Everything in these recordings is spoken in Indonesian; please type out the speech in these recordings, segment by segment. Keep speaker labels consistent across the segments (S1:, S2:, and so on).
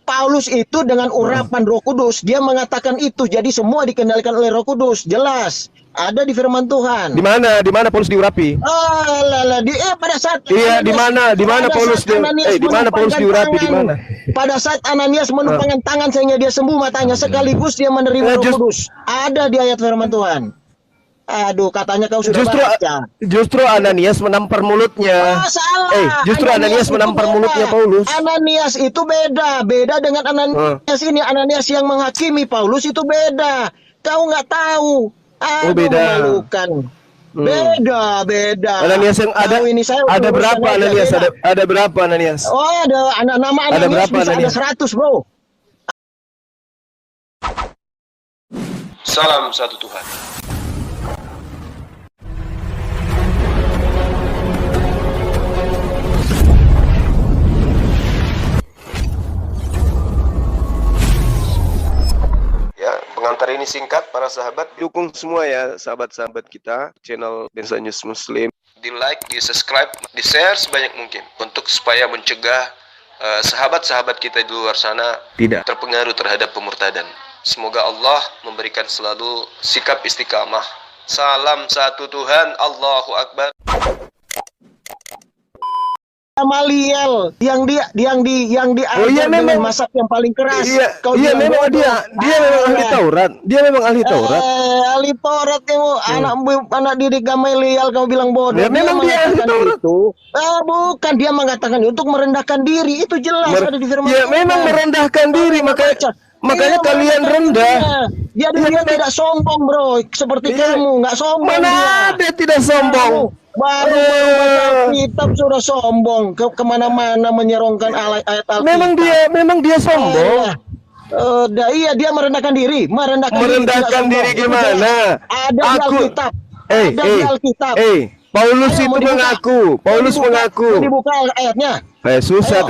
S1: Paulus itu dengan urapan Roh Kudus, dia mengatakan itu. Jadi semua dikendalikan oleh Roh Kudus, jelas. Ada di firman Tuhan.
S2: Di mana? Di mana Paulus diurapi?
S1: Oh, pada saat
S2: iya, di mana? Di mana Paulus di mana Paulus diurapi di mana?
S1: Pada saat Ananias menumpangkan tangan sehingga dia sembuh matanya, sekaligus dia menerima Roh Kudus. Ada di ayat firman Tuhan. Aduh, katanya kau sudah baca.
S2: Justru Ananias menampar mulutnya.
S1: Oh, salah.
S2: Justru Ananias menampar mulutnya Paulus.
S1: Ananias itu beda dengan Ananias ini. Ananias yang menghakimi Paulus itu beda. Kau nggak tahu. Aduh,
S2: beda.
S1: Memalukan. Beda.
S2: Ananias yang ada berapa Ananias? Ada berapa Ananias?
S1: Oh, nama Ananias bisa ada 100, bro.
S3: Salam satu Tuhan. Pengantar ini singkat, para sahabat.
S2: Dukung semua ya sahabat-sahabat kita channel Densa News Muslim.
S3: Di like, di subscribe, di share sebanyak mungkin untuk supaya mencegah sahabat-sahabat kita di luar sana tidak terpengaruh terhadap pemurtadan. Semoga Allah memberikan selalu sikap istiqamah. Salam satu Tuhan, Allahu Akbar.
S1: Gamaliel yang memang masak yang paling keras.
S2: Iya, memang dia memang ahli Taurat. Dia memang ahli Taurat.
S1: Ahli Taurat yang anak didik Gamaliel kau bilang bodoh.
S2: Ya, memang dia ahli Taurat.
S1: Bukan, dia mengatakan untuk merendahkan diri, itu jelas ada di firman.
S2: Ya, memang merendahkan diri, makanya kalian rendah.
S1: Dia tidak sombong, bro, seperti kamu, nggak sombong.
S2: Mana ada tidak sombong?
S1: Baru baca kitab sudah sombong, kemana-mana menyerongkan ayat Alkitab.
S2: Memang dia sombong.
S1: Iya, dia merendahkan diri.
S2: Merendahkan diri gimana?
S1: Ada di Alkitab. Ada di Alkitab.
S2: Paulus itu mengaku. Paulus mengaku.
S1: Dibuka ayatnya.
S2: Susah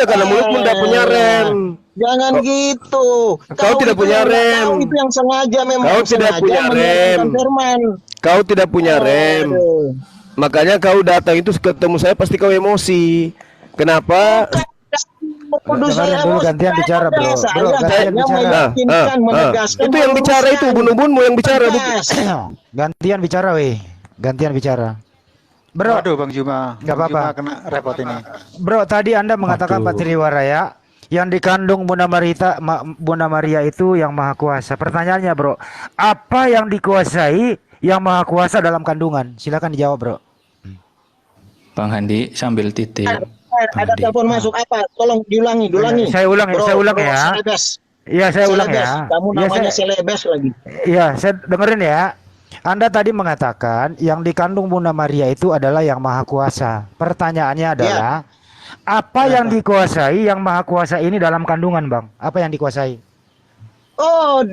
S2: karena mulutmu tidak punya rem.
S1: Jangan gitu.
S2: Kau tidak punya rem.
S1: Itu yang sengaja memang.
S2: Kau tidak punya rem. Kau tidak punya rem. Makanya kau datang itu ketemu saya pasti kau emosi. Kenapa?
S4: Dengarin dulu, gantian bicara, bro. Gantian bicara.
S2: Itu yang bicara itu ubun-ubunmu yang bicara.
S4: Gantian bicara, weh. Gantian bicara. Bro,
S5: aduh Bang Juma,
S4: nggak apa-apa,
S5: kena repot ini.
S4: Bro, tadi Anda mengatakan Pak Triwaraya yang dikandung Bunda Maria itu yang maha kuasa. Pertanyaannya, bro, apa yang dikuasai yang maha kuasa dalam kandungan? Silakan dijawab, bro.
S6: Bang Handi sambil titip.
S1: Ada telepon masuk apa? Tolong diulangi.
S4: Saya ulang ya. Iya, saya ulang ya.
S1: Kamu namanya selebes lagi.
S4: Iya, saya dengerin ya. Anda tadi mengatakan yang dikandung Bunda Maria itu adalah yang maha kuasa. Pertanyaannya adalah apa yang dikuasai yang maha kuasa ini dalam kandungan, Bang? Apa yang dikuasai?
S1: Oh,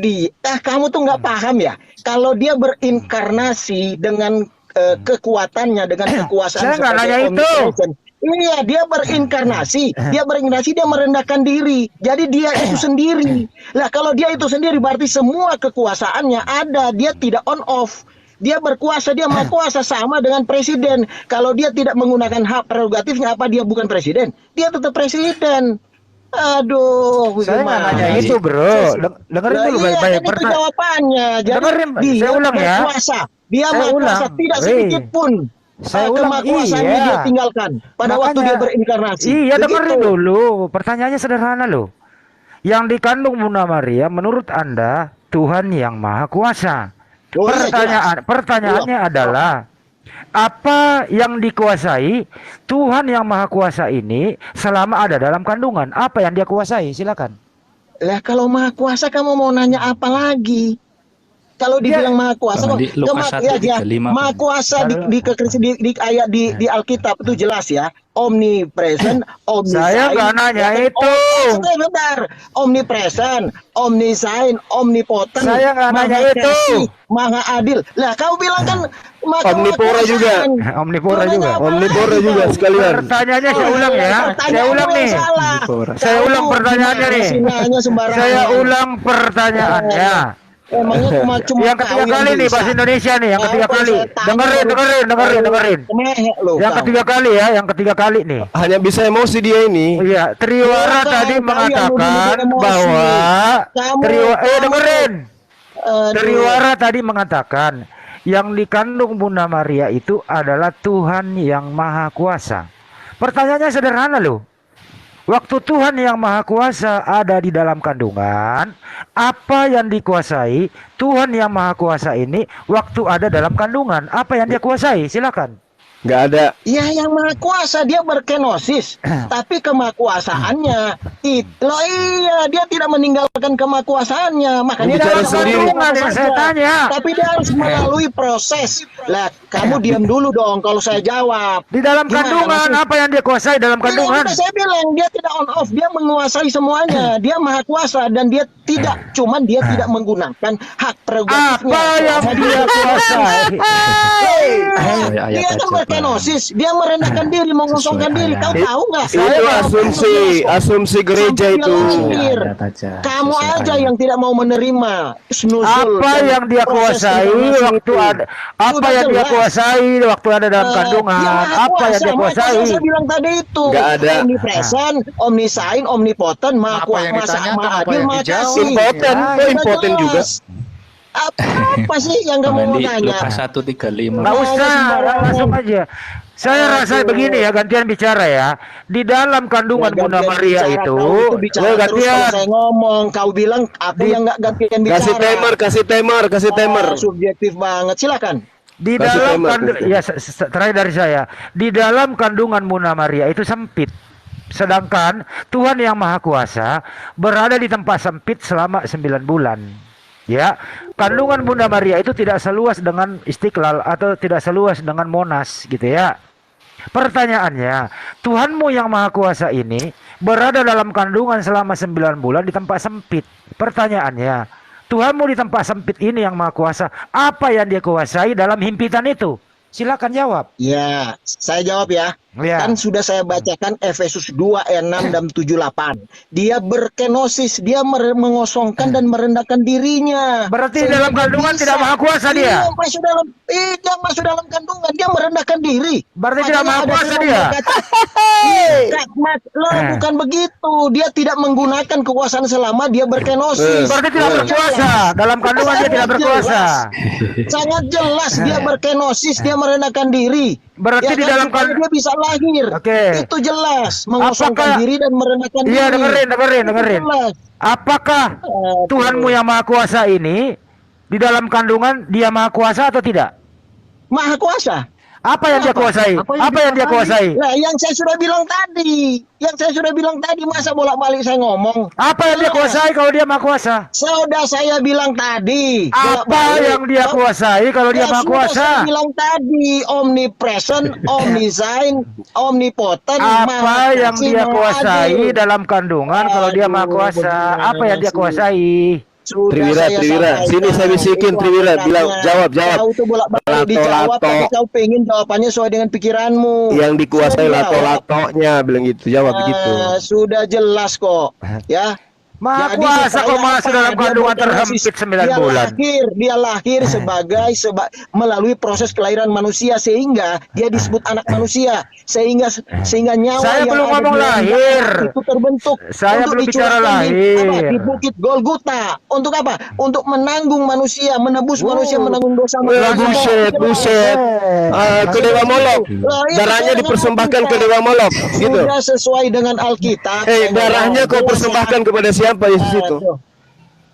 S1: kamu tuh nggak paham ya. Kalau dia berinkarnasi dengan kekuatannya, dengan kekuasaan.
S4: Saya nggak nanya itu.
S1: Iya, dia berinkarnasi. Dia merendahkan diri. Jadi dia itu sendiri. Lah, kalau dia itu sendiri berarti semua kekuasaannya ada. Dia tidak on off. Dia berkuasa, dia maha kuasa sama dengan presiden. Kalau dia tidak menggunakan hak prerogatifnya, apa dia bukan presiden? Dia tetap presiden. Aduh,
S4: saya nggak nanya itu, bro. Dengerin dulu baik-baik.
S1: Itu jawabannya. Jadi
S4: dengerin,
S1: dia
S4: saya ulang ya.
S1: Berkuasa. Dia maha kuasa, tidak sedikit pun.
S4: Saya ulang,
S1: kemakuasaannya dia tinggalkan pada waktu dia berinkarnasi.
S4: Iya, dengerin dulu. Pertanyaannya sederhana loh. Yang dikandung Bunda Maria menurut Anda Tuhan yang maha kuasa. Pertanyaannya adalah apa yang dikuasai Tuhan yang maha kuasa ini selama ada dalam kandungan? Apa yang dia kuasai? Silakan.
S1: Lah, kalau maha kuasa kamu mau nanya apa lagi? Kalau dibilang maha kuasa, maha kuasa di ayat di Alkitab itu jelas ya, omnipresent, omniscient.
S4: Saya nggak nanya itu.
S1: Sebentar, omnipresent, omniscient, omnipotent.
S4: Saya nggak nanya itu.
S1: Maha adil. Lah, kau bilang kan
S2: omnipora juga. Omnipora juga sekalian.
S4: Pertanyaannya saya ulang ya. Saya ulang nih. Saya ulang pertanyaannya nih. Saya ulang pertanyaannya.
S1: Emangnya cuma
S4: Yang ketiga
S1: kau yang
S4: kali nih
S1: bisa?
S4: bahasa Indonesia nih, yang ketiga
S1: Apa
S4: kali.
S1: saya tanya
S4: Dengerin.
S1: Kemehe lu,
S4: Yang
S1: kau.
S4: ketiga kali ya, yang ketiga kali nih.
S2: Hanya bisa emosi dia ini.
S4: Iya, Triwara
S1: Bukan,
S4: tadi
S1: kau yang
S4: mengatakan
S1: nuduh emosi.
S4: bahwa
S1: Kamu-
S4: dengerin.
S1: Aduh.
S4: Triwara tadi mengatakan yang dikandung Bunda Maria itu adalah Tuhan yang Maha Kuasa. Pertanyaannya sederhana loh. Waktu Tuhan yang Maha Kuasa ada di dalam kandungan, apa yang dikuasai Tuhan yang Maha Kuasa ini waktu ada dalam kandungan? Apa yang dia kuasai? Silakan.
S2: Nggak ada.
S1: Ya yang maha kuasa dia berkenosis, tapi kemakuasaannya loh iya dia tidak meninggalkan kemakuasaannya, makanya dia
S2: Bicara
S1: harus
S2: sendiri.
S1: kandungan
S4: Yang saya
S1: saja.
S4: tanya.
S1: Tapi dia harus melalui proses. Lah kamu diam dulu dong kalau saya jawab.
S4: Di dalam
S1: Gimana
S4: kandungan
S1: sih?
S4: apa yang dia kuasai dalam
S1: Ya,
S4: kandungan?
S1: udah saya bilang dia tidak on off, dia menguasai semuanya, dia maha kuasa dan dia tidak, cuman dia tidak menggunakan hak prerogatifnya.
S4: Apa yang dia kuasai?
S6: Sesuai ayat
S1: Dia kan
S6: aja, Pak.
S1: berkenosis, dia merendahkan diri, mengosongkan
S6: Sesuai
S1: diri. Kau
S6: ayat.
S1: tahu nggak?
S2: Itu asumsi gereja
S1: Sampai
S2: itu.
S1: dia lahir.
S6: Ayat aja.
S1: Kamu
S6: Sesuai
S1: aja
S6: ayat.
S1: yang tidak mau menerima snusul
S4: Apa
S1: dan
S4: yang dia
S1: proses
S4: kuasai
S1: inkarnasi
S4: waktu
S1: itu.
S4: ada? Apa
S1: Sudah
S4: yang dia
S1: jelas.
S4: kuasai waktu ada dalam
S1: Dia
S4: kandungan?
S1: maha
S4: Apa yang dia
S1: kuasa,
S4: kuasai?
S1: makanya saya bilang tadi itu.
S2: Nggak ada.
S1: Omnipresent, omnisign, omnipotent, maha
S5: Apa yang
S1: kuasa,
S5: ditanyakan,
S1: maha
S5: apa
S1: adil,
S5: yang
S1: maha
S5: dijawab?
S1: kasih.
S2: Impoten,
S1: Ya,
S2: kok
S1: sudah
S2: impoten
S1: jelas.
S2: juga?
S1: Apa sih yang
S6: Bang
S1: kamu mau
S6: Andi,
S1: tanya?
S6: Lukas 1:35.
S4: Nggak usah, langsung aja. Saya rasa begini ya, gantian bicara ya. Di dalam kandungan
S1: Ya,
S4: Bunda
S1: gantian
S4: Maria
S1: bicara,
S4: itu,
S1: kau bicara terus kalau
S4: gantian.
S1: saya ngomong, kau bilang aku yang nggak gantian bicara.
S2: Kasih timer.
S1: Subjektif banget, silakan.
S4: Di
S2: Kasih
S4: dalam
S2: timer,
S4: kandungan,
S2: kasih.
S4: ya terakhir dari saya, di dalam kandungan Bunda Maria itu sempit. Sedangkan Tuhan yang Maha Kuasa berada di tempat sempit selama 9 bulan. Ya, kandungan Bunda Maria itu tidak seluas dengan Istiqlal atau tidak seluas dengan Monas gitu ya. Pertanyaannya, Tuhanmu yang Maha Kuasa ini berada dalam kandungan selama 9 bulan di tempat sempit. Pertanyaannya, Tuhanmu di tempat sempit ini yang Maha Kuasa, apa yang dia kuasai dalam himpitan itu? Silakan jawab.
S1: Ya, saya jawab ya.
S4: Ya.
S1: Kan sudah saya bacakan Efesus 2 ayat 6 dan 78. Dia berkenosis, dia mengosongkan dan merendahkan dirinya.
S4: Berarti
S1: Sehingga
S4: dalam kandungan
S1: bisa.
S4: tidak maha kuasa dia?
S1: Iya, masuk dalam kandungan, dia merendahkan diri.
S4: Berarti tidak
S1: Makanya
S4: maha
S1: ada
S4: kuasa
S1: firman
S4: dia?
S1: berkata, bukan begitu. Dia tidak menggunakan kekuasaan selama dia berkenosis.
S4: Berarti tidak berkuasa. Dalam kandungan dia tidak berkuasa.
S1: Sangat jelas dia berkenosis, dia merendahkan diri.
S4: Berarti di
S1: kan,
S4: dalam
S1: supaya
S4: kan-
S1: dia bisa lahir.
S4: Oke.
S1: Itu jelas, mengosongkan
S4: Apakah-
S1: diri dan merendahkan diri.
S4: Iya, dengerin.
S1: Itu jelas.
S4: Apakah Tuhanmu yang Maha Kuasa ini di dalam kandungan dia Maha Kuasa atau tidak?
S1: Maha kuasa.
S4: Apa yang dia kuasai? Apa yang dia kuasai?
S1: Nah, yang saya sudah bilang tadi, masa bolak-balik saya ngomong.
S4: Apa yang dia kuasai kalau dia Maha Kuasa?
S1: Sudah saya bilang tadi.
S4: Apa
S1: bolak-balik.
S4: yang dia kuasai kalau dia
S1: Ya,
S4: Maha
S1: sudah
S4: Kuasa?
S1: Saya bilang tadi, omnipresent, omnisign, omnipotent.
S4: Apa
S1: maha
S4: yang
S1: kasih,
S4: dia
S1: maha
S4: kuasai
S1: adil.
S4: dalam kandungan kalau dia Maha
S1: Aduh,
S4: Kuasa?
S1: bagaimana
S4: Apa yang dia
S1: sih?
S4: kuasai?
S1: Sudah
S2: Triwira.
S1: saya
S2: Sini saya
S1: sampaikan.
S2: bisikin,
S1: Itu
S2: Triwira.
S1: apa
S2: Bilang,
S1: namanya?
S2: jawab.
S1: Kau tuh bolak-balik dijawab, tapi kau pengen jawabannya sesuai dengan pikiranmu.
S2: Yang dikuasai
S1: Sudah jawab.
S2: lato-latonya bilang gitu. Jawab gitu.
S1: Sudah jelas kok, ya.
S4: Maha
S1: Jadi
S4: Kuasa
S1: supaya
S4: kok masuk
S1: apa?
S4: dalam
S1: Dia
S4: kandungan
S1: berkenosis.
S4: terhempit 9 bulan.
S1: Dia lahir melalui proses kelahiran manusia sehingga dia disebut anak manusia, sehingga nyawa
S4: Saya
S1: yang
S4: belum
S1: ada
S4: ngomong
S1: di dalam
S4: lahir.
S1: darah itu terbentuk.
S4: Saya
S1: untuk
S4: belum bicara
S1: dicurahkan
S4: lahir.
S1: di Bukit Golgota. Untuk apa? Untuk menanggung manusia, menebus manusia, menanggung dosa manusia.
S2: Buset. Ke Dewa Molok. Darahnya dipersembahkan ke Dewa Molok. Gitu.
S1: Sudah sesuai dengan Alkitab.
S2: Darahnya kau persembahkan kepada siapa Yesus itu?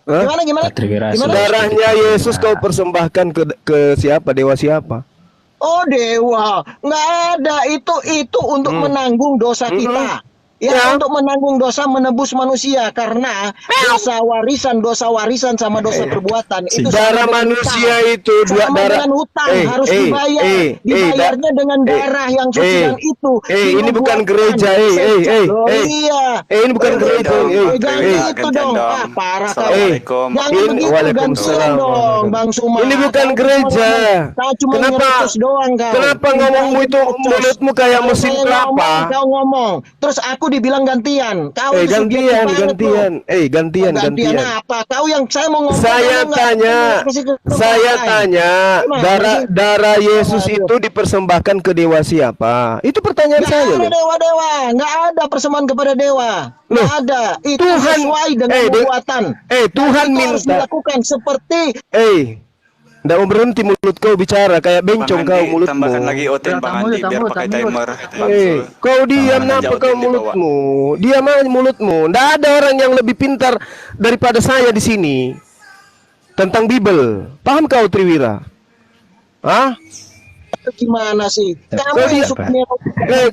S2: Hah?
S1: Gimana?
S6: Patriarki.
S2: Darahnya Yesus kau persembahkan ke siapa? Dewa siapa?
S1: Oh dewa, nggak ada itu untuk menanggung dosa kita. Ya, untuk menanggung dosa, menebus manusia karena dosa warisan sama dosa perbuatan itu
S2: Darah
S1: sama dengan
S2: manusia
S1: hutang.
S2: itu dua
S1: Sama
S2: darah.
S1: dengan hutang harus dibayar. Dibayarnya dengan darah yang suci dan itu.
S2: Ini bukan
S1: dinubuatkan.
S2: gereja.
S1: Oh, iya.
S2: Ini bukan gereja.
S1: Jangan gitu dong. Parah kau.
S2: Assalamualaikum.
S1: Jangan
S2: Ini-
S1: begitu,
S2: Waalaikumsalam.
S1: gantian dong, Bang Suma.
S2: Ini bukan
S1: Kau
S2: gereja.
S1: Kau cuma
S2: Kenapa?
S1: ngeretus doang kau.
S2: Kenapa ngomongmu itu mulutmu kayak mesin
S1: Kalau saya
S2: kelapa?
S1: ngomong, kau ngomong. Terus aku Yahudi bilang gantian. Kau itu subjektif
S2: gantian,
S1: banget,
S2: gantian.
S1: bro.
S2: Gantian,
S1: Gantian
S2: gantian.
S1: apa? Kau yang saya mau ngomong.
S2: Saya
S1: kamu nggak
S2: tanya,
S1: kasih ke
S2: saya
S1: lain.
S2: tanya,
S1: Gimana sih?
S2: darah Yesus
S1: Aduh.
S2: itu dipersembahkan ke dewa siapa? Itu pertanyaan
S1: Nggak
S2: saya
S1: ada
S2: loh.
S1: dewa-dewa, nggak ada persembahan kepada dewa, nggak
S2: Loh,
S1: ada. Itu
S2: Tuhan-
S1: sesuai dengan nubuatan.
S2: Tuhan
S1: Dan itu harus
S2: minta.
S1: dilakukan seperti
S2: Nggak mau berhenti mulut kau bicara kayak bencong kau mulutmu.
S5: Tambahkan lagi Oten Bang Andi biar pakai timer.
S2: Kau diam,
S5: Tangan
S2: kenapa
S5: aja
S2: kau
S5: Oten dibawa.
S2: mulutmu? Diam aja mulutmu. Nggak ada orang yang lebih pintar daripada saya di sini tentang Bible. Paham kau Triwira? Hah?
S1: gimana sih? Kamu
S2: Kau
S1: yang
S2: diam,
S1: suka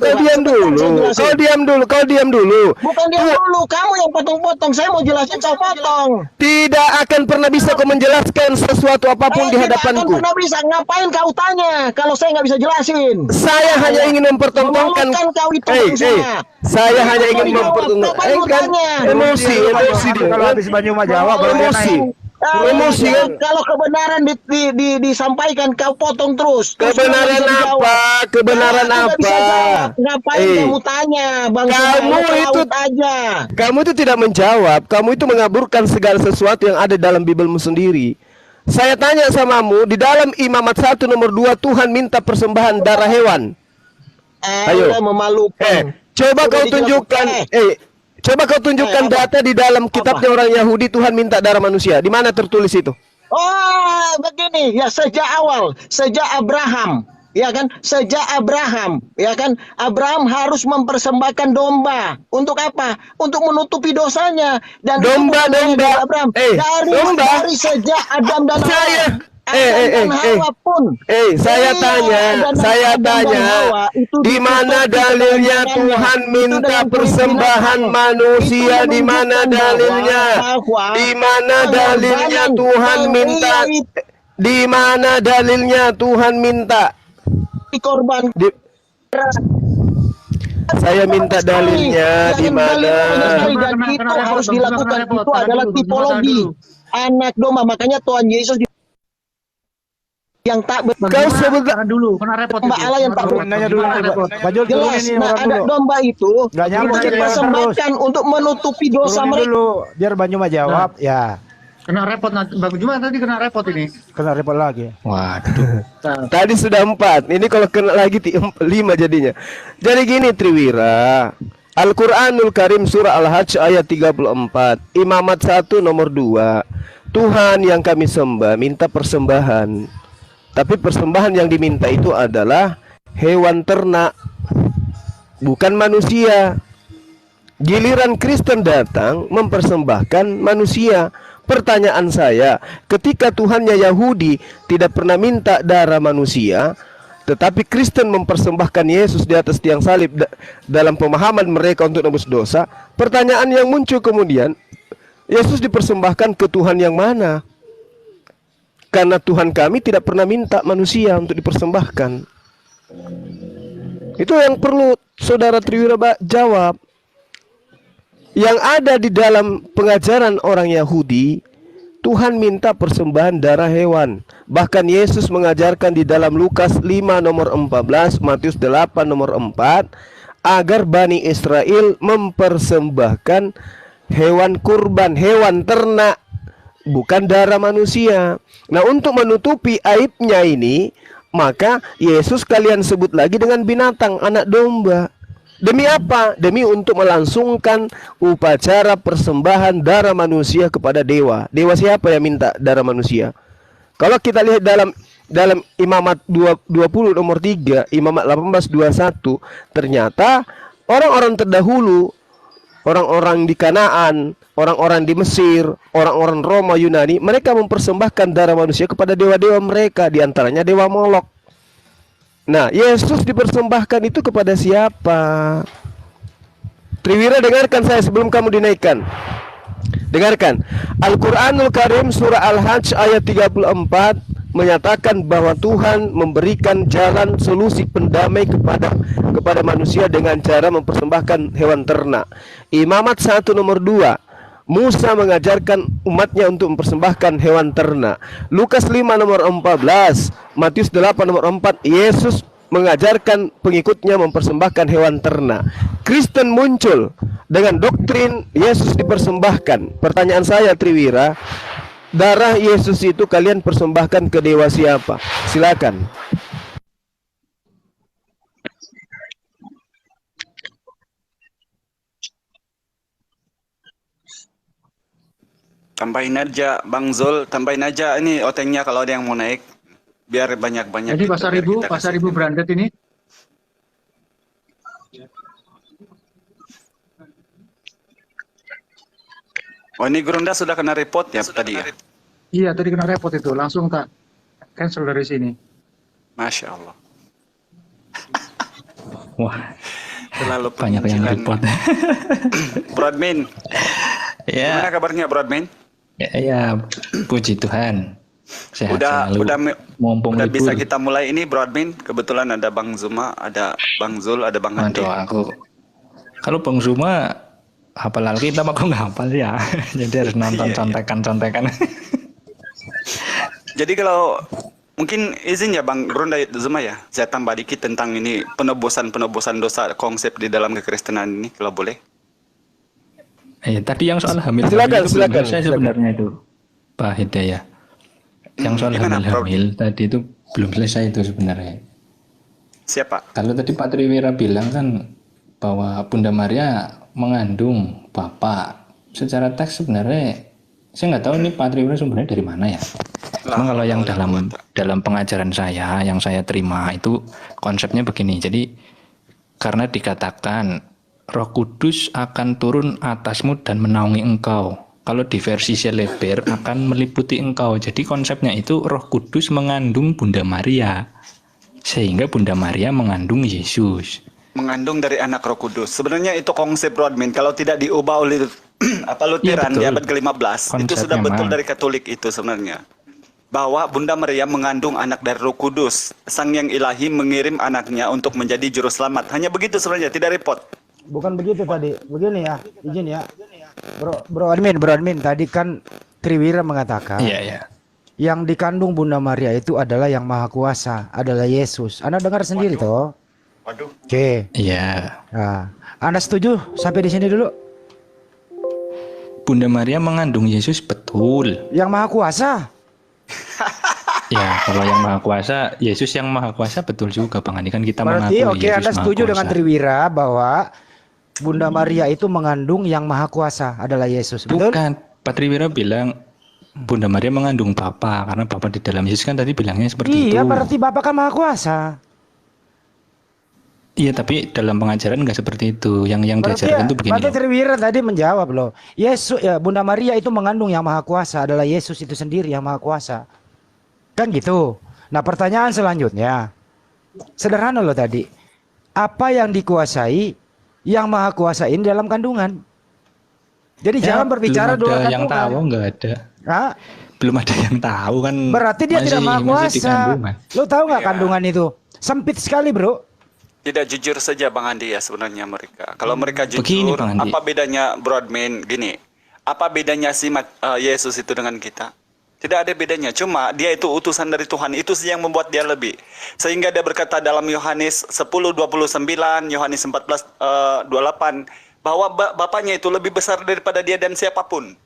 S2: kau diam dulu. Kau diam dulu.
S1: Bukan dia dulu, kamu yang potong-potong. Saya mau jelasin, kau potong.
S2: Tidak akan pernah bisa kau menjelaskan sesuatu apapun di
S1: Tidak akan
S2: hadapanku.
S1: pernah bisa. Ngapain kau tanya kalau saya nggak bisa jelasin?
S2: Saya hanya ingin mempertontonkan.
S1: Memalukan kau itu bangsa.
S2: Saya hanya ingin
S1: Kau jawab,
S2: mempertontonkan.
S1: ngapain lu tanya?
S2: Emosi dia.
S4: Kalau habis Banyu mah jawab baru dia
S2: Emosi.
S4: naik.
S2: Emosi kan?
S1: Kalau kebenaran disampaikan kau potong terus.
S2: Kebenaran
S1: Terus nggak bisa
S2: apa?
S1: jawab.
S2: Kebenaran
S1: Nah, tidak
S2: apa?
S1: bisa jawab. Ngapain kamu tanya, Bang?
S2: Kamu itu
S1: aja.
S2: Kamu itu tidak menjawab. Kamu itu mengaburkan segala sesuatu yang ada dalam Bibelmu sendiri. Saya tanya samamu, di dalam Imamat 1 nomor 2 Tuhan minta persembahan darah hewan. Ayo.
S1: Memalukan.
S2: Coba
S1: Udah
S2: kau
S1: dijelaskan.
S2: tunjukkan. Coba kau tunjukkan
S1: apa?
S2: data di dalam kitabnya orang Yahudi Tuhan minta darah manusia. Di mana tertulis itu?
S1: Oh, begini ya, sejak awal, sejak Abraham, ya kan, sejak Abraham, ya kan, Abraham harus mempersembahkan domba. Untuk apa? Untuk menutupi dosanya. Dan itu bukan hanya
S2: Domba.
S1: dari Abraham, dari sejak Adam dan Hawa. Hawa pun.
S2: Saya tanya, di mana dalilnya Tuhan minta persembahan manusia? Di mana dalilnya? Di mana dalilnya Tuhan minta? Di mana dalilnya Tuhan minta?
S1: Korban.
S2: Saya minta dalilnya di mana?
S1: Dan itu harus dilakukan. Itu adalah tipologi anak domba. Makanya Tuhan Yesus yang tak
S2: Kau sebut
S6: dulu, kena repot.
S1: Mbak Allah yang tak
S4: Nanya dulu nih, Bajul turun
S1: jelas.
S4: ini
S1: Nah,
S4: orang
S1: ada
S4: dulu.
S1: domba itu
S4: Nggak nyambung
S1: itu
S4: jadi orang
S1: dipersembahkan untuk menutupi dosa
S4: Turunin
S1: mereka.
S4: dulu, biar Banyu mah jawab. Ya,
S6: Kena repot nanti. Bang Juma tadi kena repot ini.
S4: kena repot lagi.
S6: Waduh.
S2: Tadi sudah 4. Ini kalau kena lagi 5 jadinya. Jadi gini Triwira. Al-Qur'anul Karim surah Al-Hajj ayat 34. Imamat 1 nomor 2. Tuhan yang kami sembah minta persembahan. Tapi persembahan yang diminta itu adalah hewan ternak, bukan manusia. Giliran Kristen datang mempersembahkan manusia. Pertanyaan saya, ketika Tuhannya Yahudi tidak pernah minta darah manusia, tetapi Kristen mempersembahkan Yesus di atas tiang salib dalam pemahaman mereka untuk nebus dosa, pertanyaan yang muncul kemudian, Yesus dipersembahkan ke Tuhan yang mana? Karena Tuhan kami tidak pernah minta manusia untuk dipersembahkan. Itu yang perlu Saudara Triwira jawab. Yang ada di dalam pengajaran orang Yahudi, Tuhan minta persembahan darah hewan. Bahkan Yesus mengajarkan di dalam Lukas 5 nomor 14, Matius 8 nomor 4, agar Bani Israel mempersembahkan hewan kurban, hewan ternak, bukan darah manusia. Nah, untuk menutupi aibnya ini, maka Yesus kalian sebut lagi dengan binatang, anak domba. Demi apa? Demi untuk melangsungkan upacara persembahan darah manusia kepada dewa. Dewa siapa yang minta darah manusia? Kalau kita lihat dalam Imamat 20 nomor 3, Imamat 18:21, ternyata orang-orang terdahulu, orang-orang di Kanaan, orang-orang di Mesir, orang-orang Roma, Yunani, mereka mempersembahkan darah manusia kepada dewa-dewa mereka, diantaranya dewa Molok. Nah, Yesus dipersembahkan itu kepada siapa? Triwira, dengarkan saya sebelum kamu dinaikkan. Dengarkan. Al-Qur'anul Karim surah Al-Hajj ayat 34 menyatakan bahwa Tuhan memberikan jalan solusi pendamai kepada manusia dengan cara mempersembahkan hewan ternak. Imamat 1 nomor 2, Musa mengajarkan umatnya untuk mempersembahkan hewan ternak. Lukas 5 nomor 14, Matius 8 nomor 4, Yesus mengajarkan pengikutnya mempersembahkan hewan ternak. Kristen muncul dengan doktrin Yesus dipersembahkan. Pertanyaan saya Triwira, darah Yesus itu kalian persembahkan ke dewa siapa? Silakan.
S5: Tambahin aja Bang Zul, tambahin aja ini otengnya kalau ada yang mau naik. Biar banyak-banyak.
S6: Jadi
S5: gitu,
S6: pasar
S5: biar
S6: ibu,
S5: kita
S6: pasar
S5: kasih.
S6: ibu branded ini.
S5: Oh ini Gurunda sudah kena report ya tadi ya?
S6: Iya, tadi kena repot itu. Langsung tak cancel dari sini.
S5: Masya Allah.
S7: Wah,
S5: Terlalu
S7: banyak yang
S5: penginjilan.
S7: repot.
S5: Brodmin, gimana
S7: Ya,
S5: kabarnya Brodmin?
S7: ya, puji Tuhan. Sehat
S5: Udah
S7: selalu. Mumpung
S5: udah bisa
S7: libur.
S5: kita mulai ini Brodmin. Kebetulan ada Bang Zuma, ada Bang Zul, ada Bang Andi.
S7: Waduh, aku kalau Bang Zuma hafal Alkitab aku nggak hafal ya. Jadi harus nonton
S5: Iya, iya.
S7: contekan-contekan.
S5: Jadi kalau mungkin izin ya Bang Ronda Zuma ya, saya tambah dikit tentang ini penebusan dosa konsep di dalam kekristenan ini kalau boleh.
S7: Tadi yang soal hamil
S2: Silakan,
S7: itu belum
S2: silakan,
S7: selesai
S2: silakan.
S7: sebenarnya itu, Pak Hidayah. Yang soal
S5: Gimana, Bro?
S7: hamil tadi itu belum selesai itu sebenarnya.
S5: Siapa?
S7: Kalau tadi Pak Triwira bilang kan bahwa Bunda Maria mengandung Bapak. Secara teks sebenarnya saya nggak tahu ini Pak Triwira sumbernya dari mana ya. Cuma kalau yang dalam pengajaran saya yang saya terima itu konsepnya begini. Jadi karena dikatakan Roh Kudus akan turun atasmu dan menaungi engkau. Kalau di versi Celeber akan meliputi engkau. Jadi konsepnya itu Roh Kudus mengandung Bunda Maria. Sehingga Bunda Maria mengandung Yesus.
S5: Mengandung dari anak Roh Kudus. Sebenarnya itu konsep Rodmin. Kalau tidak diubah oleh Lutheran
S7: Iya,
S5: di
S7: betul.
S5: abad ke-15, itu
S7: Konsepnya
S5: sudah betul
S7: mah.
S5: dari Katolik itu sebenarnya. Bahwa Bunda Maria mengandung anak dari Roh Kudus. Sang Yang Ilahi mengirim anaknya untuk menjadi juru selamat. Hanya begitu sebenarnya, tidak repot.
S4: Bukan begitu tadi. Begini ya, izin ya. Bro admin, tadi kan Triwira mengatakan
S7: Iya, iya.
S4: yang dikandung Bunda Maria itu adalah yang Maha Kuasa, adalah Yesus. Anda dengar sendiri toh?
S5: Waduh.
S4: Oke.
S7: Iya.
S4: Nah, Anda setuju sampai di sini dulu?
S7: Bunda Maria mengandung Yesus betul.
S4: Yang Maha Kuasa.
S7: Ya, kalau yang Maha Kuasa, Yesus yang Maha Kuasa betul juga Bang Andi, kan kita
S4: Berarti
S7: mengakui
S4: oke,
S7: Yesus
S4: Anda
S7: Maha
S4: setuju
S7: Kuasa.
S4: dengan Triwira bahwa Bunda Maria itu mengandung yang Maha Kuasa adalah Yesus, betul?
S7: Bukan, Pak Triwira bilang Bunda Maria mengandung Bapa karena Bapa di dalam Yesus kan tadi bilangnya seperti itu.
S4: Iya, berarti Bapak kan Maha Kuasa.
S7: Iya, tapi dalam pengajaran nggak seperti itu. Yang
S4: Berarti,
S7: diajarkan itu begini.
S4: berarti
S7: Loh.
S4: Triwira tadi menjawab loh. Yesus ya, Bunda Maria itu mengandung yang Maha Kuasa, adalah Yesus itu sendiri yang Maha Kuasa. Kan gitu. Nah, pertanyaan selanjutnya. Sederhana loh tadi. Apa yang dikuasai yang Maha Kuasa ini dalam kandungan? Jadi
S7: Ya,
S4: jangan berbicara
S7: belum
S4: dua
S7: ada yang
S4: kandungan.
S7: tahu, nggak ada.
S4: Hah?
S7: Belum ada yang tahu kan.
S4: Berarti dia tidak Maha
S7: masih di
S4: Kuasa.
S7: kandungan.
S4: Lo tahu nggak
S5: Iya.
S4: kandungan itu? Sempit sekali, bro.
S5: Tidak jujur saja Bang Andi ya sebenarnya mereka. Kalau mereka jujur,
S7: Begini, Bang Andi.
S5: apa bedanya Brodmin gini? Apa bedanya si Yesus itu dengan kita? Tidak ada bedanya. Cuma dia itu utusan dari Tuhan. Itu sih yang membuat dia lebih. Sehingga dia berkata dalam Yohanes 10:29, Yohanes 14:28 bahwa Bapaknya itu lebih besar daripada dia dan siapapun.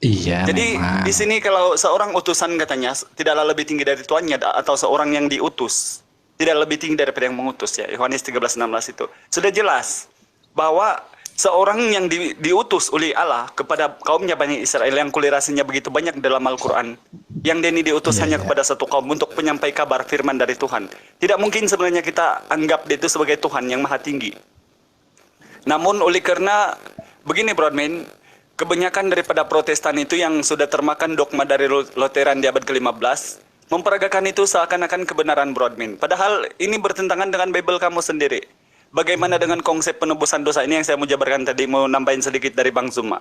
S7: Iya,
S5: Jadi
S7: memang.
S5: di sini kalau seorang utusan katanya tidaklah lebih tinggi dari tuannya atau seorang yang diutus tidak lebih tinggi daripada yang mengutus ya. Yohanes 13:16 itu. Sudah jelas bahwa seorang yang diutus oleh Allah kepada kaumnya Bani Israel yang kulirasinya begitu banyak dalam Al-Qur'an, yang dia ini diutus hanya kepada satu kaum untuk penyampai kabar firman dari Tuhan. Tidak mungkin sebenarnya kita anggap dia itu sebagai Tuhan yang maha tinggi. Namun oleh karena begini Brodmin, kebanyakan daripada Protestan itu yang sudah termakan dogma dari Lutheran di abad ke-15 memperagakan itu seakan-akan kebenaran Brodmin. Padahal ini bertentangan dengan Bible kamu sendiri. Bagaimana dengan konsep penebusan dosa ini yang saya mau jabarkan tadi, mau nambahin sedikit dari Bang Zuma.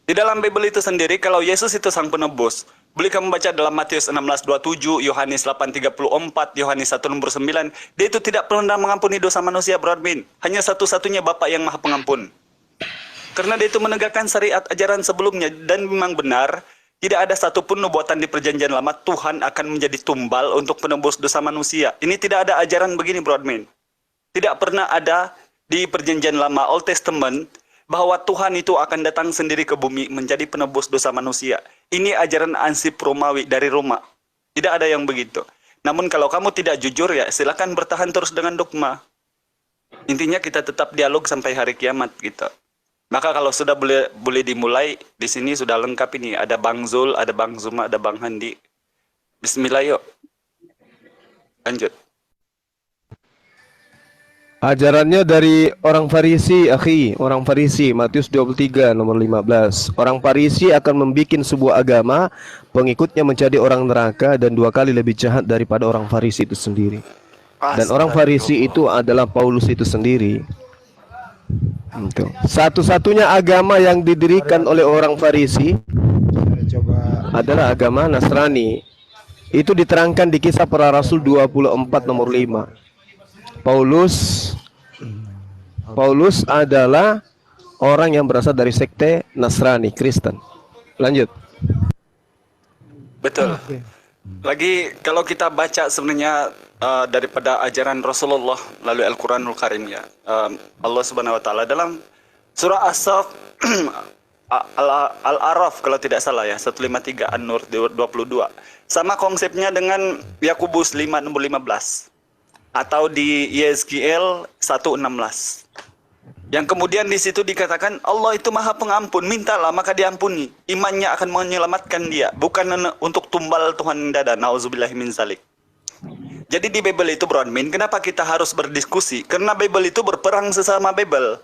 S5: Di dalam Bible itu sendiri, kalau Yesus itu sang penebus, boleh kamu baca dalam Matius 16:27, Yohanes 8:34, Yohanes 1:9, dia itu tidak pernah mengampuni dosa manusia Brodmin. Hanya satu-satunya Bapa yang maha pengampun. Karena dia itu menegakkan syariat ajaran sebelumnya dan memang benar Tidak ada satupun nubuatan di perjanjian lama Tuhan akan menjadi tumbal untuk penebus dosa manusia. Ini tidak ada ajaran begini, bro admin. Tidak pernah ada di perjanjian lama Old Testament bahwa Tuhan itu akan datang sendiri ke bumi menjadi penebus dosa manusia. Ini ajaran ansip Romawi dari Roma. Tidak ada yang begitu. Namun kalau kamu tidak jujur ya silakan bertahan terus dengan dogma. Intinya kita tetap dialog sampai hari kiamat gitu. Maka kalau sudah boleh dimulai, di sini sudah lengkap ini. Ada Bang Zul, ada Bang Zuma, ada Bang Handi. Bismillah yuk. Lanjut.
S2: Ajarannya dari orang Farisi, akhi. Orang Farisi, Matius 23 nomor 15. Orang Farisi akan membuat sebuah agama, pengikutnya menjadi orang neraka dan 2 kali lebih jahat daripada orang Farisi itu sendiri. Dan orang Farisi itu adalah Paulus itu sendiri. Satu-satunya agama yang didirikan oleh orang Farisi adalah agama Nasrani. Itu diterangkan di Kisah Para Rasul 24 nomor 5. Paulus adalah orang yang berasal dari sekte Nasrani, Kristen. Lanjut.
S5: Betul. Lagi kalau kita baca sebenarnya daripada ajaran Rasulullah lalu Al-Quranul Karim ya. Allah Subhanahu wa taala dalam surah As-Saff Al-Araf kalau tidak salah ya 153 An-Nur 22. Sama konsepnya dengan Yakobus 5 nomor 15 atau di YSGL 116. Yang kemudian di situ dikatakan Allah itu Maha Pengampun, mintalah maka diampuni. Imannya akan menyelamatkan dia, bukan untuk tumbal Tuhan dada. Nauzubillahi min zalik. Jadi di Bible itu, bro admin, kenapa kita harus berdiskusi? Karena Bible itu berperang sesama Bible.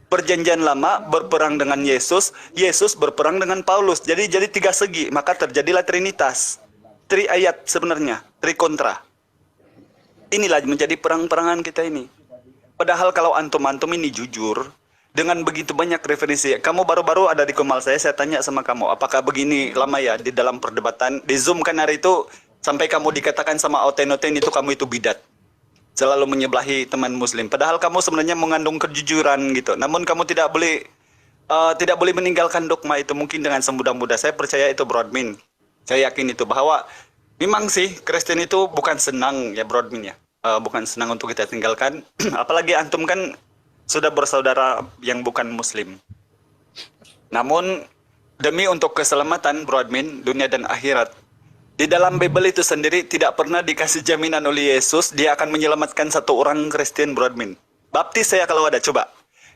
S5: Perjanjian lama berperang dengan Yesus, Yesus berperang dengan Paulus. Jadi 3 segi, maka terjadilah Trinitas. 3 ayat sebenarnya, 3 kontra. Inilah menjadi perang-perangan kita ini. Padahal kalau antum-antum ini jujur, dengan begitu banyak referensi, kamu baru-baru ada di Kemal saya tanya sama kamu, apakah begini lama ya di dalam perdebatan, di Zoom kan hari itu, sampai kamu dikatakan sama Oten-Oten itu kamu itu bidat. Selalu menyebelahi teman muslim. Padahal kamu sebenarnya mengandung kejujuran gitu. Namun kamu tidak boleh meninggalkan dogma itu mungkin dengan semudah-mudah. Saya percaya itu, bro admin. Saya yakin itu bahwa memang sih Kristen itu bukan senang ya, bro admin ya. Bukan senang untuk kita tinggalkan. Apalagi antum kan sudah bersaudara yang bukan muslim. Namun demi untuk keselamatan, bro admin, dunia dan akhirat, di dalam Bible itu sendiri tidak pernah dikasih jaminan oleh Yesus dia akan menyelamatkan satu orang Kristen, bro admin. Baptis saya kalau ada, coba.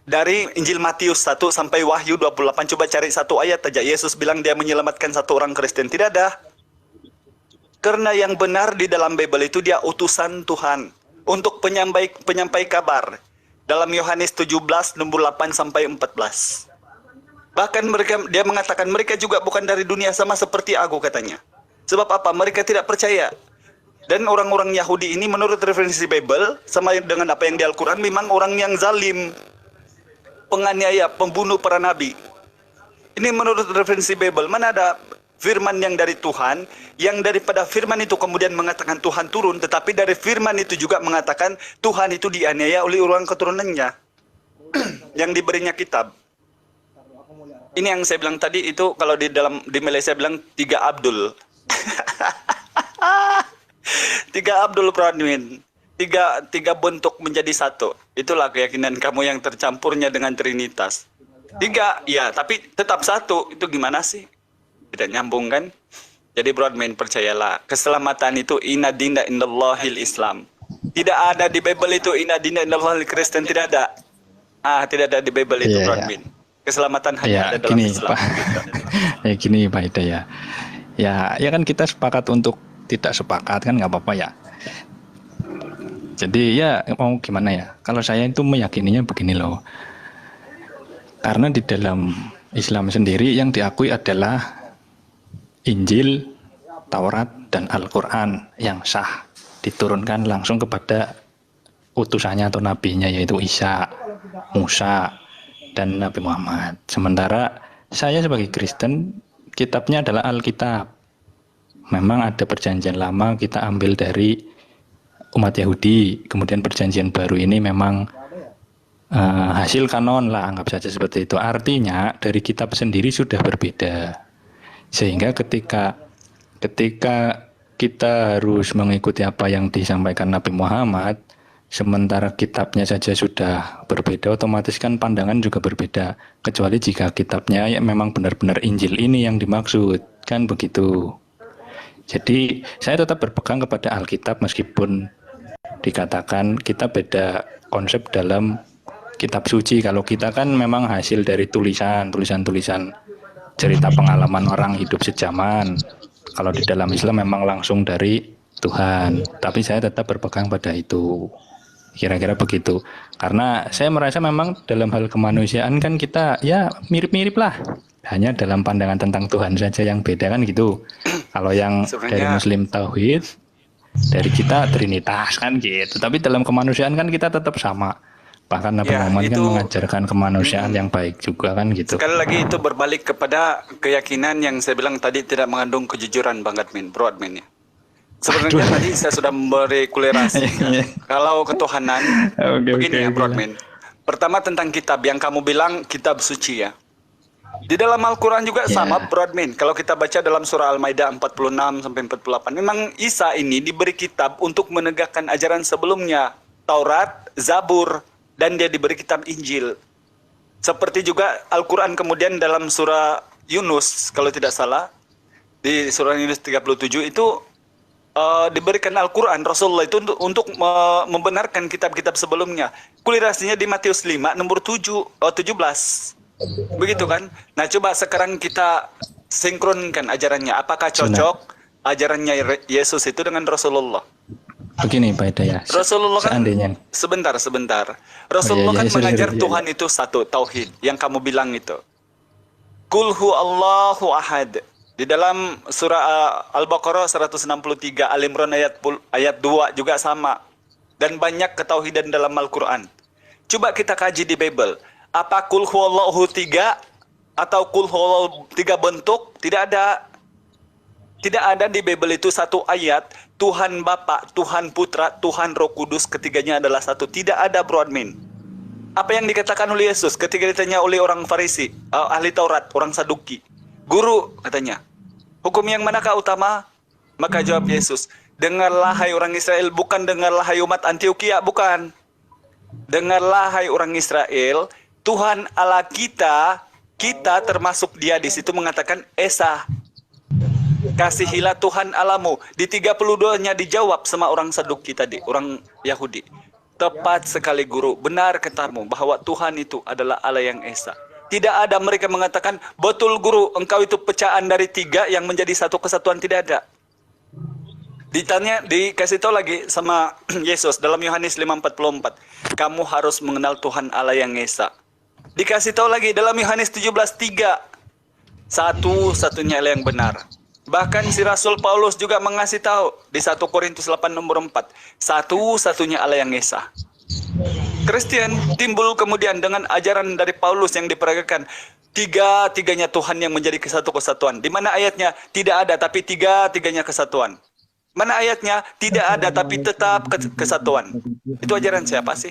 S5: Dari Injil Matius 1 sampai Wahyu 28, coba cari satu ayat aja. Yesus bilang dia menyelamatkan satu orang Kristen. Tidak ada. Karena yang benar di dalam Bible itu dia utusan Tuhan untuk penyampai kabar. Dalam Yohanes 17 nomor 8 sampai 14. Bahkan dia mengatakan mereka juga bukan dari dunia sama seperti aku katanya. Sebab apa? Mereka tidak percaya. Dan orang-orang Yahudi ini menurut referensi Bible sama dengan apa yang di Al-Quran memang orang yang zalim, penganiaya, pembunuh para nabi. Ini menurut referensi Bible. Mana ada firman yang dari Tuhan, yang daripada firman itu kemudian mengatakan Tuhan turun, tetapi dari firman itu juga mengatakan Tuhan itu dianiaya oleh orang keturunannya yang diberinya kitab. Ini yang saya bilang tadi itu kalau di Malaysia bilang 3 Abdul. 3 Abdul Pradmin. 3 bentuk menjadi satu. Itulah keyakinan kamu yang tercampurnya dengan Trinitas. 3, ya, tapi tetap satu. Itu gimana sih? Tidak nyambung kan? Jadi bro admin, percayalah, keselamatan itu inna dinna indallahil Islam. Tidak ada di Bible itu inna dinna indallahil Kristen, tidak ada. Tidak ada di Bible itu, bro admin. Keselamatan hanya ada dalam
S7: gini,
S5: Islam.
S7: Pak. Gini Pak Hidayah. Ya kan kita sepakat untuk tidak sepakat kan nggak apa-apa ya. Jadi ya mau gimana ya? Kalau saya itu meyakininya begini loh. Karena di dalam Islam sendiri yang diakui adalah Injil, Taurat, dan Al-Quran yang sah diturunkan langsung kepada utusannya atau nabinya yaitu Isa, Musa, dan Nabi Muhammad. Sementara saya sebagai Kristen, kitabnya adalah Alkitab. Memang ada perjanjian lama kita ambil dari umat Yahudi, kemudian perjanjian baru ini memang hasil kanon lah, anggap saja seperti itu. Artinya dari kitab sendiri sudah berbeda. Sehingga ketika kita harus mengikuti apa yang disampaikan Nabi Muhammad, sementara kitabnya saja sudah berbeda, otomatis kan pandangan juga berbeda. Kecuali jika kitabnya ya memang benar-benar Injil ini yang dimaksud, kan begitu. Jadi saya tetap berpegang kepada Alkitab meskipun dikatakan kita beda konsep dalam kitab suci. Kalau kita kan memang hasil dari tulisan cerita pengalaman orang hidup sejaman. Kalau di dalam Islam memang langsung dari Tuhan. Tapi saya tetap berpegang pada itu. Kira-kira begitu. Karena saya merasa memang dalam hal kemanusiaan kan kita ya mirip-mirip lah. Hanya dalam pandangan tentang Tuhan saja yang beda kan gitu. Kalau yang dari Muslim Tauhid, dari kita Trinitas kan gitu. Tapi dalam kemanusiaan kan kita tetap sama. Bahkan Nabi Muhammad kan mengajarkan kemanusiaan yang baik juga kan gitu.
S5: Sekali lagi itu berbalik kepada keyakinan yang saya bilang tadi tidak mengandung kejujuran Bang Admin, Bro Admin ya. Sebenarnya tadi saya sudah memberi kulerasi. Kalau ketuhanan, begini ya Bro Admin. Pertama tentang kitab yang kamu bilang kitab suci ya. Di dalam Al-Quran juga sama Bro Admin. Kalau kita baca dalam surah Al-Maidah 46 sampai 48, memang Isa ini diberi kitab untuk menegakkan ajaran sebelumnya, Taurat, Zabur, dan dia diberi kitab Injil. Seperti juga Al-Quran kemudian dalam surah Yunus, kalau tidak salah, di surah Yunus 37 itu diberikan Al-Quran, Rasulullah itu untuk membenarkan kitab-kitab sebelumnya. Kulirasinya di Matius 5, nomor 17. Begitu kan? Nah coba sekarang kita sinkronkan ajarannya. Apakah cocok ajarannya Yesus itu dengan Rasulullah?
S7: Begini Pak Hidayah,
S5: Rasulullah kan,
S7: seandainya
S5: sebentar. Rasulullah kan
S7: Yesus
S5: mengajar
S7: itu,
S5: Tuhan itu satu, tauhid, yang kamu bilang itu. Qul huwallahu ahad. Di dalam surah Al-Baqarah 163, Al-Imran ayat 2 juga sama. Dan banyak ketauhidan dalam Al-Quran. Coba kita kaji di Bible. Apa qul huwallahu 3 atau qul huwallahu 3 bentuk? Tidak ada. Tidak ada di Bible itu satu ayat Tuhan Bapa, Tuhan Putra, Tuhan Roh Kudus, ketiganya adalah satu. Tidak ada Bro Admin. Apa yang dikatakan oleh Yesus ketika ditanya oleh orang Farisi, ahli Taurat, orang Saduki. Guru, katanya, hukum yang manakah utama? Maka jawab Yesus, dengarlah hai orang Israel, bukan dengarlah hai umat Antioquia, bukan. Dengarlah hai orang Israel, Tuhan Allah kita termasuk dia di situ mengatakan Esa. Kasihilah Tuhan Allahmu. Di 32-nya dijawab sama orang Saduki tadi, orang Yahudi. Tepat sekali guru, benar katamu bahwa Tuhan itu adalah Allah yang Esa. Tidak ada mereka mengatakan, betul guru, engkau itu pecahan dari 3 yang menjadi satu kesatuan, tidak ada. Ditanya, dikasih tahu lagi sama Yesus dalam Yohanes 5:44. Kamu harus mengenal Tuhan Allah yang Esa. Dikasih tahu lagi dalam Yohanes 17:3. Satu-satunya Allah yang benar. Bahkan si Rasul Paulus juga mengasih tahu di 1 Korintus 8 nomor 4. Satu-satunya Allah yang Esa. Kristen timbul kemudian dengan ajaran dari Paulus yang diperagakan. Tiga-tiganya Tuhan yang menjadi kesatu kesatuan. Di mana ayatnya? Tidak ada, tapi tiga-tiganya kesatuan. Mana ayatnya? Tidak ada, tapi tetap kesatuan. Itu ajaran siapa sih?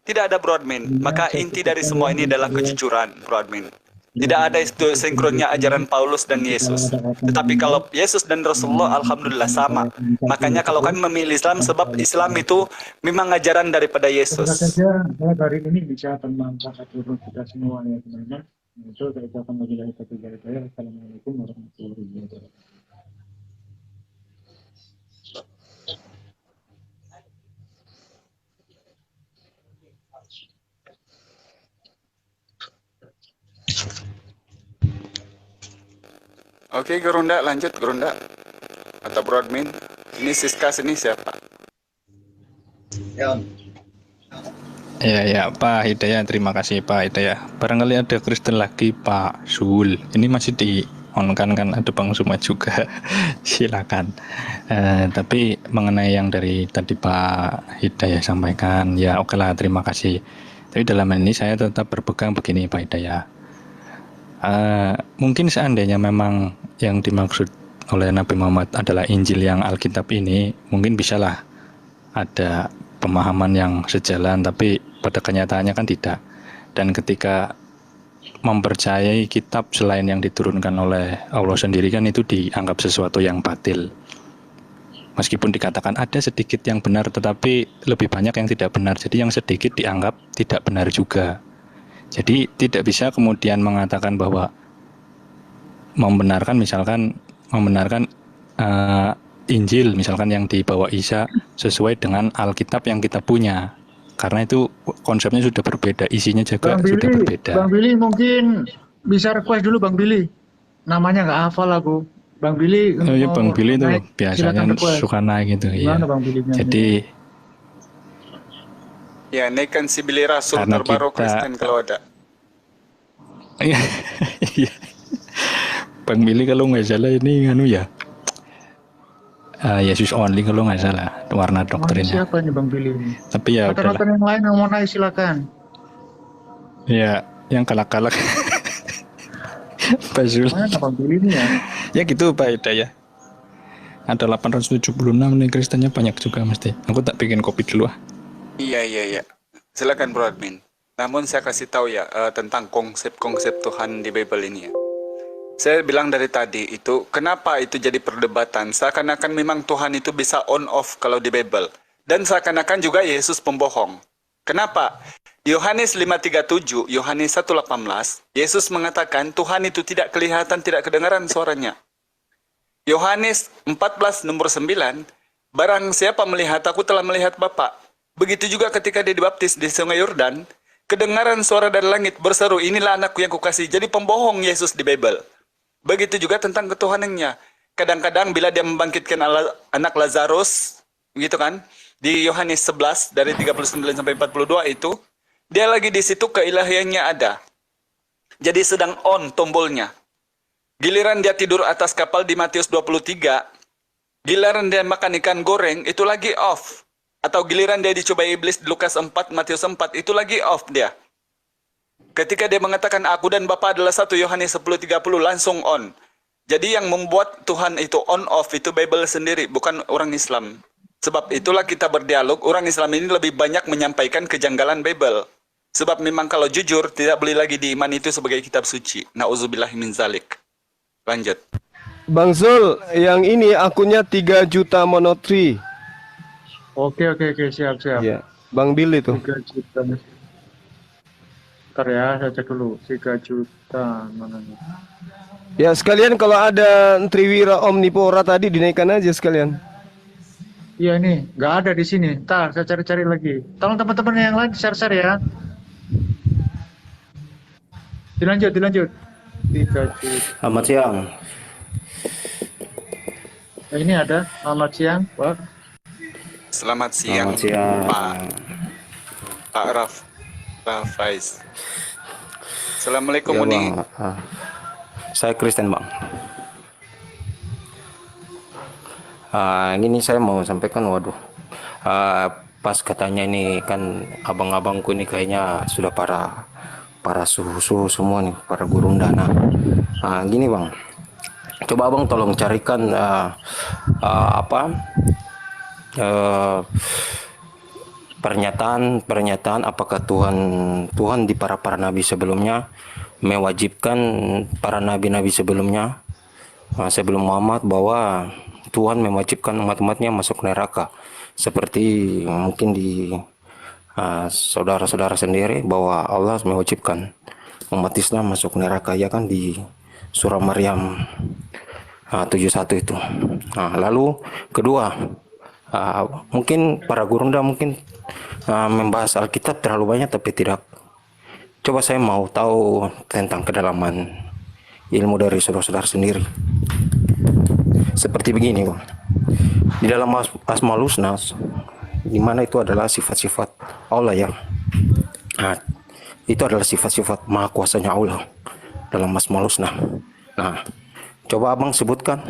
S5: Tidak ada Bro Admin. Maka inti dari semua ini adalah kejujuran Bro Admin. Tidak ada itu sinkronnya ajaran Paulus dan Yesus. Tetapi kalau Yesus dan Rasulullah alhamdulillah sama. Makanya kalau kami memilih Islam, sebab Islam itu memang ajaran daripada Yesus.
S6: Saja dari ini bisa bermanfaat untuk kita semua ya teman-teman. Itu kita akan lagi dari ketiga saya. Assalamualaikum warahmatullahi wabarakatuh.
S5: Oke, Gerunda, lanjut Gerunda. Atau Bro Admin. Ini Siska sini siapa?
S7: Ya Pak Hidayah, terima kasih Pak Hidayah. Barangkali ada Kristen lagi Pak Sul. Ini masih di on kan ada Bang Suma juga. Silakan. Tapi mengenai yang dari tadi Pak Hidayah sampaikan, ya oke lah, terima kasih. Tapi dalam hal ini saya tetap berpegang begini Pak Hidayah. Mungkin seandainya memang yang dimaksud oleh Nabi Muhammad adalah Injil yang Alkitab ini, mungkin bisalah ada pemahaman yang sejalan, tapi pada kenyataannya kan tidak. Dan ketika mempercayai kitab selain yang diturunkan oleh Allah sendiri kan itu dianggap sesuatu yang batil. Meskipun dikatakan ada sedikit yang benar, tetapi lebih banyak yang tidak benar. Jadi yang sedikit dianggap tidak benar juga. Jadi tidak bisa kemudian mengatakan bahwa membenarkan Injil misalkan yang dibawa Isa sesuai dengan Alkitab yang kita punya. Karena itu konsepnya sudah berbeda, isinya juga sudah berbeda.
S6: Bang Billy mungkin bisa request dulu Bang Billy. Namanya nggak hafal aku. Bang Billy.
S7: Oh iya, Bang Billy itu biasanya suka naik gitu. Iya.
S6: Bang Billy-nya?
S7: Jadi
S5: Ya, naikkan si Billy Rasul
S7: Karena
S5: terbaru
S7: kita-
S5: Kristen kalau ada.
S7: iya. Bang Billy kalau nggak salah ini ya. Yesus only kalau nggak salah warna doktrinnya.
S6: Siapa nih Bang Billy ini?
S7: Tapi ya udahlah.
S6: Nonton yang lain yang mau naik silakan.
S7: Ya, yang kalak-kalak. Basul.
S6: Mana Bang Billy ini ya?
S7: Ya gitu Pak Hidayah. Ada 876 nih Kristennya banyak juga mesti. Aku tak bikin kopi dulu ah.
S5: Iya. Silakan Bro Admin. Namun saya kasih tahu ya tentang konsep-konsep Tuhan di Bible ini ya. Saya bilang dari tadi itu, kenapa itu jadi perdebatan? Seakan-akan memang Tuhan itu bisa on off kalau di Bible. Dan seakan-akan juga Yesus pembohong. Kenapa? Yohanes 5:37, Yohanes 1:18, Yesus mengatakan Tuhan itu tidak kelihatan, tidak kedengaran suaranya. Yohanes 14 nomor 9, barang siapa melihat aku telah melihat Bapa. Begitu juga ketika dia dibaptis di Sungai Yordan, kedengaran suara dari langit berseru, inilah anakku yang kukasihi. Jadi pembohong Yesus di Bible. Begitu juga tentang ketuhanannya. Kadang-kadang bila dia membangkitkan anak Lazarus, gitu kan, di Yohanes 11 dari 39 sampai 42 itu, dia lagi di situ keilahiannya ada. Jadi sedang on tombolnya. Giliran dia tidur atas kapal di Matius 23, giliran dia makan ikan goreng itu lagi off. Atau giliran dia dicobai iblis di Lukas 4, Matius 4 itu lagi off dia. Ketika dia mengatakan aku dan Bapa adalah satu, Yohanes 10:30 langsung on. Jadi yang membuat Tuhan itu on off itu Bible sendiri, bukan orang Islam. Sebab itulah kita berdialog, orang Islam ini lebih banyak menyampaikan kejanggalan Bible. Sebab memang kalau jujur, tidak boleh lagi diimani itu sebagai kitab suci. Na'udzubillahi min zalik. Lanjut.
S2: Bang Zul, yang ini akunnya 3 juta monotri.
S6: Oke, siap.
S2: Ya, Bang Billy tuh.
S6: 3 juta. Bentar ya, saya cek dulu. 3 juta mana nih?
S2: Ya sekalian kalau ada Triwira Omnipora tadi dinaikkan aja sekalian.
S6: Iya nih, nggak ada di sini. Ntar saya cari-cari lagi. Tolong teman-teman yang lain share-share ya. Dilanjut. 3 juta.
S8: Selamat siang.
S6: Ini ada. Selamat siang, Pak.
S5: Selamat siang,
S8: Selamat siang.
S5: Pak Rafaiz. Assalamualaikum
S8: Ya,
S5: Uni.
S8: Bang. Saya Kristen, Bang. Ini saya mau sampaikan, pas katanya ini kan abang-abangku ini kayaknya sudah para suhu semua nih, para gurundana. Gini Bang, coba Abang tolong carikan pernyataan apakah Tuhan di para nabi sebelumnya mewajibkan para nabi-nabi sebelumnya sebelum Muhammad bahwa Tuhan mewajibkan umat-umatnya masuk neraka, seperti mungkin di saudara-saudara sendiri bahwa Allah mewajibkan umat Islam masuk neraka, ya kan, di surah Maryam 71 itu. Lalu kedua, mungkin para gurunda mungkin membahas Alkitab terlalu banyak tapi tidak. Coba saya mau tahu tentang kedalaman ilmu dari saudara-saudara sendiri. Seperti begini, Bang. Di dalam Asmaul Husna, di mana itu adalah sifat-sifat Allah ya. Itu adalah sifat-sifat maha kuasanya Allah dalam Asmaul Husna. Coba Abang sebutkan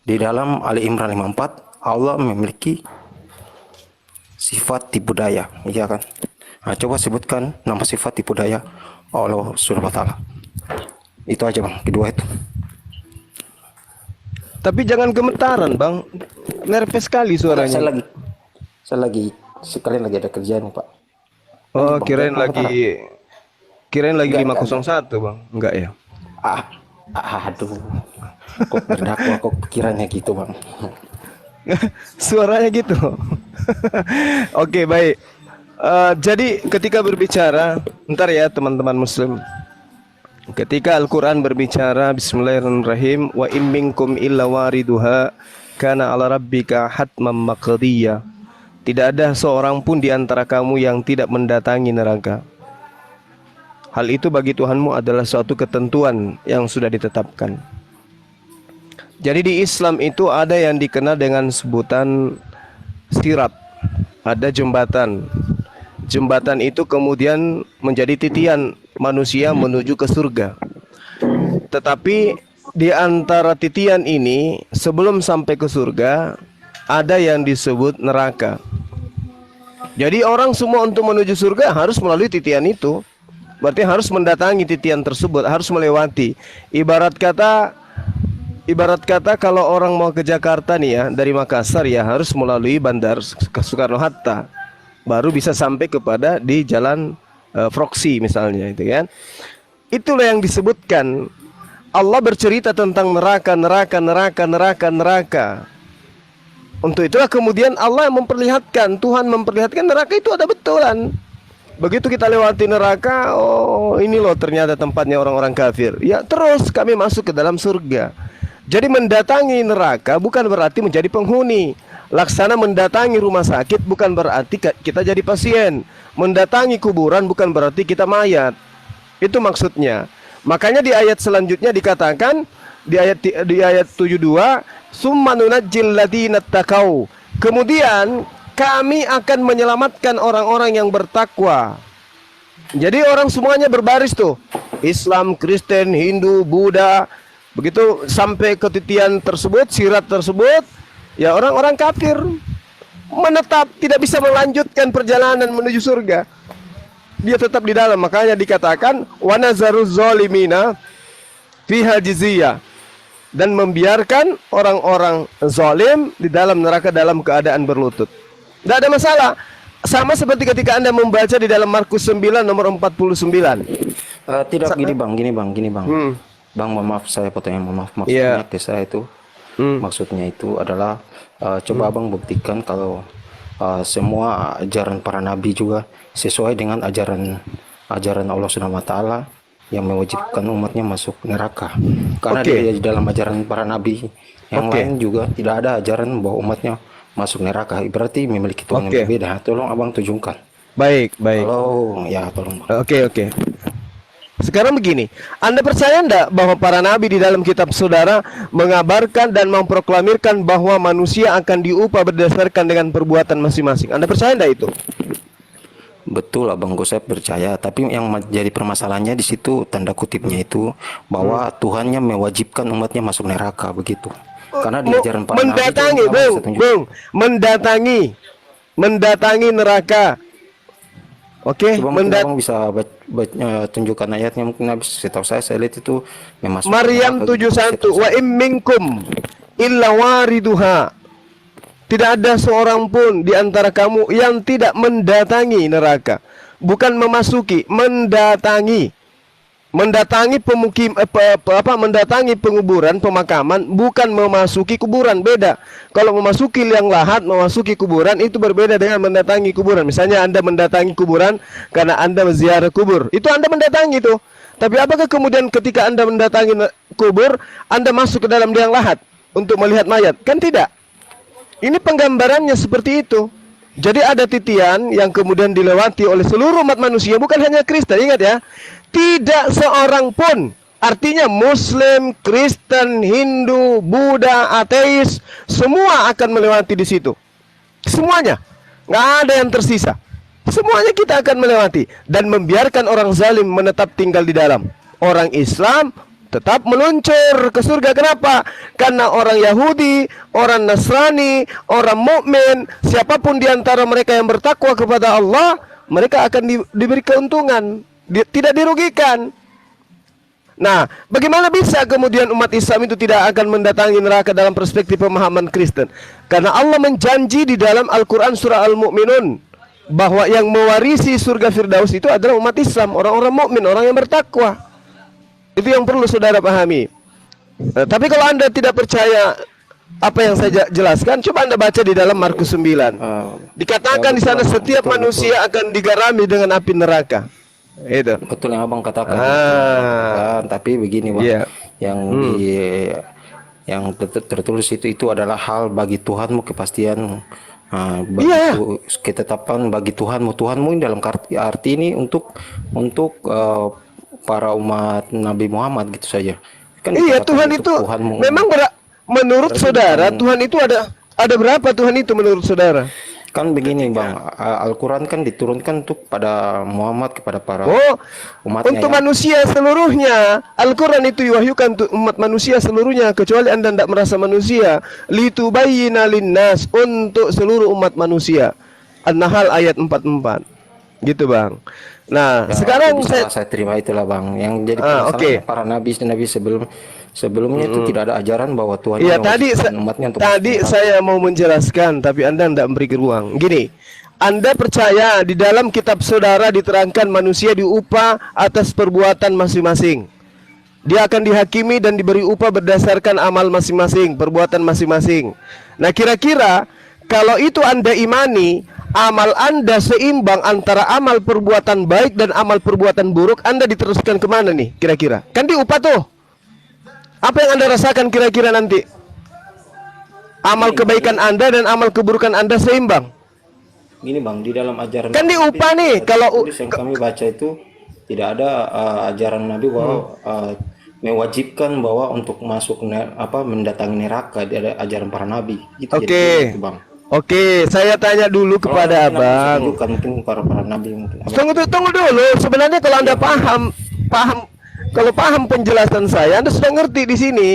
S8: di dalam Ali Imran 54 Allah memiliki sifat tipu daya, iya kan? Coba sebutkan nama sifat tipu daya Allah Subhanahu wa taala. Itu aja Bang, kedua itu.
S2: Tapi jangan gemetaran Bang, nervous sekali suaranya.
S8: Saya lagi sekalian lagi ada kerjaan Pak.
S2: Oh kirain lagi Kirain lagi
S8: Enggak.
S2: 501 bang. Enggak ya?
S8: Aduh, kok berdakwah kok pikirannya gitu bang.
S2: Suaranya gitu. Oke, baik. Jadi ketika berbicara, ntar ya teman-teman muslim. Ketika Al-Quran berbicara, Bismillahirrahmanirrahim, wa in minkum illa wariduha kana ala rabbika hatmam maqdiyya. Tidak ada seorang pun di antara kamu yang tidak mendatangi neraka. Hal itu bagi Tuhanmu adalah suatu ketentuan yang sudah ditetapkan. Jadi di Islam itu ada yang dikenal dengan sebutan sirat. Ada jembatan. Jembatan itu kemudian menjadi titian manusia menuju ke surga. Tetapi di antara titian ini, sebelum sampai ke surga, ada yang disebut neraka. Jadi orang semua untuk menuju surga harus melalui titian itu. Berarti harus mendatangi titian tersebut, harus melewati. Ibarat kata kalau orang mau ke Jakarta nih ya, dari Makassar ya harus melalui Bandar Soekarno-Hatta, baru bisa sampai kepada di Jalan Froksi misalnya, itu kan. Itulah yang disebutkan. Allah bercerita tentang neraka. Untuk itulah kemudian Allah memperlihatkan, Tuhan memperlihatkan neraka itu ada betulan. Begitu kita lewati neraka, oh ini loh ternyata tempatnya orang-orang kafir. Ya terus kami masuk ke dalam surga. Jadi mendatangi neraka bukan berarti menjadi penghuni. Laksana mendatangi rumah sakit bukan berarti kita jadi pasien. Mendatangi kuburan bukan berarti kita mayat. Itu maksudnya. Makanya di ayat selanjutnya dikatakan, di ayat 72, summa nunajjil ladzina taqau. Kemudian kami akan menyelamatkan orang-orang yang bertakwa. Jadi orang semuanya berbaris tuh. Islam, Kristen, Hindu, Buddha. Begitu sampai ke titian tersebut, sirat tersebut, ya orang-orang kafir menetap, tidak bisa melanjutkan perjalanan menuju surga. Dia tetap di dalam. Makanya dikatakan wa nazaruz zalimina fiha jizyah. Dan membiarkan orang-orang zalim di dalam neraka dalam keadaan berlutut. Tidak ada masalah. Sama seperti ketika Anda membaca di dalam Markus 9 nomor 49.
S8: Tidak, gini bang. Bang, maaf saya potong, maaf. Maksudnya saya itu, maksudnya itu adalah coba abang buktikan kalau semua ajaran para nabi juga sesuai dengan ajaran Allah Subhanahu Wa Taala yang mewajibkan umatnya masuk neraka. Karena di dalam ajaran para nabi yang lain juga tidak ada ajaran bahwa umatnya masuk neraka. Berarti memiliki Tuhan yang berbeda. Tolong abang tunjukkan.
S2: Baik.
S8: Tolong bang.
S2: Oke. Sekarang begini, Anda percaya enggak bahwa para nabi di dalam kitab saudara mengabarkan dan memproklamirkan bahwa manusia akan diupah berdasarkan dengan perbuatan masing-masing? Anda percaya enggak itu?
S8: Betul abang, saya percaya. Tapi yang jadi permasalahannya di situ tanda kutipnya itu bahwa Tuhannya mewajibkan umatnya masuk neraka begitu. Karena di ajaran para
S2: mendatangi,
S8: nabi
S2: mendatangi neraka. Oke,
S8: abang bisa tunjukkan ayatnya, mungkin habis. Setahu saya lihat itu memang
S2: Maryam 71 wa im minkum illa wariduha. Tidak ada seorang pun di antara kamu yang tidak mendatangi neraka. Bukan memasuki, mendatangi. Mendatangi mendatangi penguburan, pemakaman, bukan memasuki kuburan. Beda. Kalau memasuki liang lahat, memasuki kuburan itu berbeda dengan mendatangi kuburan. Misalnya Anda mendatangi kuburan karena Anda menziarah kubur, itu Anda mendatangi itu. Tapi apakah kemudian ketika Anda mendatangi kubur, Anda masuk ke dalam liang lahat untuk melihat mayat? Kan tidak. Ini penggambarannya seperti itu. Jadi ada titian yang kemudian dilewati oleh seluruh umat manusia, bukan hanya Kristen. Ingat ya, tidak seorang pun, artinya Muslim, Kristen, Hindu, Buddha, ateis, semua akan melewati di situ. Semuanya, nggak ada yang tersisa. Semuanya kita akan melewati dan membiarkan orang zalim menetap tinggal di dalam. Orang Islam tetap meluncur ke surga. Kenapa? Karena orang Yahudi, orang Nasrani, orang mukmin, siapapun di antara mereka yang bertakwa kepada Allah, mereka akan diberi keuntungan, tidak dirugikan. Nah, bagaimana bisa kemudian umat Islam itu tidak akan mendatangi neraka dalam perspektif pemahaman Kristen? Karena Allah menjanji di dalam Al-Quran surah Al-Mu'minun bahwa yang mewarisi surga Firdaus itu adalah umat Islam, orang-orang mukmin, orang yang bertakwa. Itu yang perlu saudara pahami. Tapi kalau Anda tidak percaya apa yang saya jelaskan, coba Anda baca di dalam Markus 9. Dikatakan di sana setiap manusia akan digarami dengan api neraka. Itu.
S8: Betul yang abang katakan. Tapi begini bang, yang tertulis itu adalah hal bagi Tuhanmu, kepastian. Ketetapan bagi Tuhanmu. Tuhanmu ini dalam arti ini untuk para umat Nabi Muhammad gitu saja. Kan
S2: Tuhan itu Tuhanmu. Memang menurut saudara Tuhan itu ada berapa Tuhan itu menurut saudara?
S8: Kan begini bang, Al-Quran kan diturunkan untuk pada Muhammad, kepada para umatnya.
S2: Untuk manusia seluruhnya. Al-Quran itu diwahyukan untuk umat manusia seluruhnya, kecuali Anda tidak merasa manusia. Litubayyina linnas, untuk seluruh umat manusia. An-Nahl ayat 44. Gitu bang. Nah sekarang saya
S8: terima itulah bang. Yang jadi permasalahan para nabi sebelumnya itu tidak ada ajaran bahwa Tuhan umatnya untuk
S2: saya mau menjelaskan, tapi Anda tidak memberi ruang. Gini, Anda percaya di dalam kitab saudara diterangkan manusia diupah atas perbuatan masing-masing. Dia akan dihakimi dan diberi upah berdasarkan amal masing-masing, perbuatan masing-masing. Nah kira-kira kalau itu Anda imani, amal Anda seimbang antara amal perbuatan baik dan amal perbuatan buruk, Anda diteruskan kemana nih kira-kira? Kan diupah tuh. Apa yang Anda rasakan kira-kira nanti? Amal kebaikan Anda dan amal keburukan Anda seimbang.
S8: Gini bang, di dalam ajaran
S2: kan diupah nih. Kalau
S8: yang kami baca itu tidak ada ajaran Nabi bahwa mewajibkan bahwa untuk masuk mendatangi neraka. Ada ajaran para Nabi.
S2: Oke, Oke, saya tanya dulu kepada abang.
S8: Mungkin para Nabi mungkin.
S2: Tunggu dulu. Sebenarnya kalau Anda kalau paham penjelasan saya, Anda sudah ngerti di sini.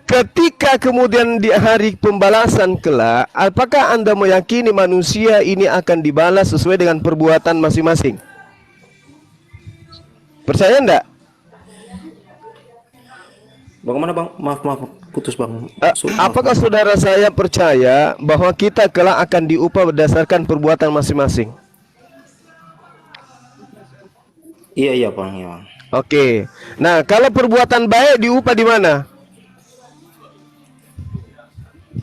S2: Ketika kemudian di hari pembalasan kelak, apakah Anda meyakini manusia ini akan dibalas sesuai dengan perbuatan masing-masing? Percaya enggak?
S8: Bagaimana bang? Maaf putus bang.
S2: Apakah saudara saya percaya bahwa kita kelak akan diupah berdasarkan perbuatan masing-masing?
S8: Iya bang, ya bang.
S2: Oke. Nah, kalau perbuatan baik diupah di mana?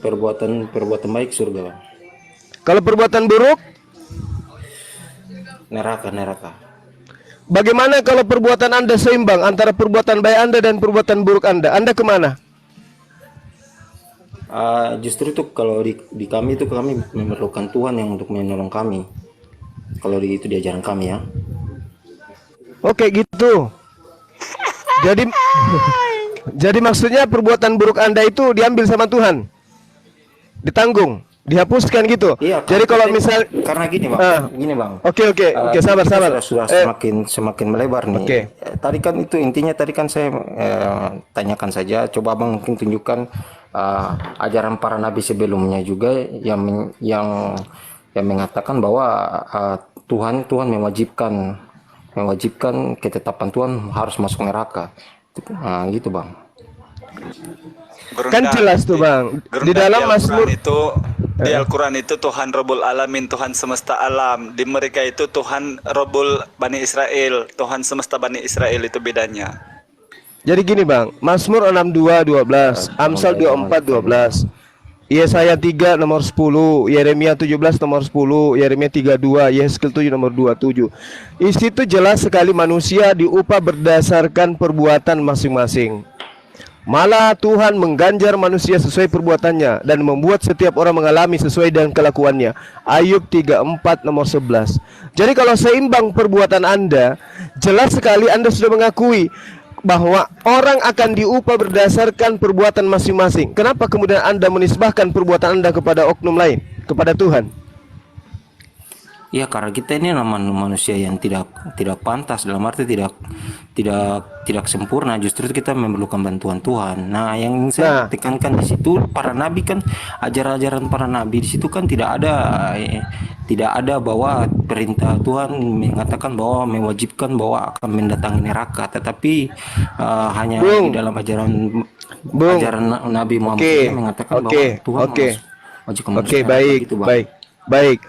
S8: Perbuatan baik surga, bang.
S2: Kalau perbuatan buruk?
S8: Neraka.
S2: Bagaimana kalau perbuatan Anda seimbang antara perbuatan baik Anda dan perbuatan buruk Anda? Anda kemana?
S8: Justru itu kalau di kami itu kami memerlukan Tuhan yang untuk menolong kami. Kalau itu di ajaran kami ya.
S2: Oke gitu. Jadi maksudnya perbuatan buruk Anda itu diambil sama Tuhan, ditanggung, dihapuskan gitu.
S8: Iya.
S2: Jadi kalau misal
S8: karena gini bang. Oke,
S2: sabar.
S8: Sudah semakin melebar nih.
S2: Oke.
S8: Tadi kan itu intinya saya tanyakan saja. Coba abang mungkin tunjukkan ajaran para nabi sebelumnya juga yang mengatakan bahwa Tuhan mewajibkan ketetapan Tuhan harus masuk neraka. Gitu bang.
S2: Kan jelas tuh bang. Di dalam Mazmur
S5: itu di Al-Quran itu Tuhan Rabbul Alamin, Tuhan semesta alam. Di mereka itu Tuhan Rabbul Bani Israel, Tuhan semesta Bani Israel, itu bedanya.
S2: Jadi gini bang, Mazmur 62:12, Amsal 24:12, Yesaya 3 nomor 10, Yeremia 17 nomor 10, Yeremia 32, Yeskel 7 nomor 27. Di situ jelas sekali manusia diupah berdasarkan perbuatan masing-masing. Malah Tuhan mengganjar manusia sesuai perbuatannya dan membuat setiap orang mengalami sesuai dengan kelakuannya. Ayub 34 nomor 11. Jadi kalau seimbang perbuatan Anda, jelas sekali Anda sudah mengakui bahwa orang akan diupah berdasarkan perbuatan masing-masing. Kenapa kemudian Anda menisbahkan perbuatan Anda kepada oknum lain, kepada Tuhan?
S8: Ya karena kita ini manusia yang tidak pantas, dalam arti tidak sempurna. Justru kita memerlukan bantuan Tuhan. Nah, yang saya tekankan di situ para nabi kan, ajaran para nabi di situ kan tidak ada bahwa perintah Tuhan mengatakan bahwa mewajibkan bahwa akan mendatangi neraka, tetapi hanya di dalam ajaran Nabi Muhammad mengatakan bahwa Tuhan harus wajib.
S2: Oke, baik.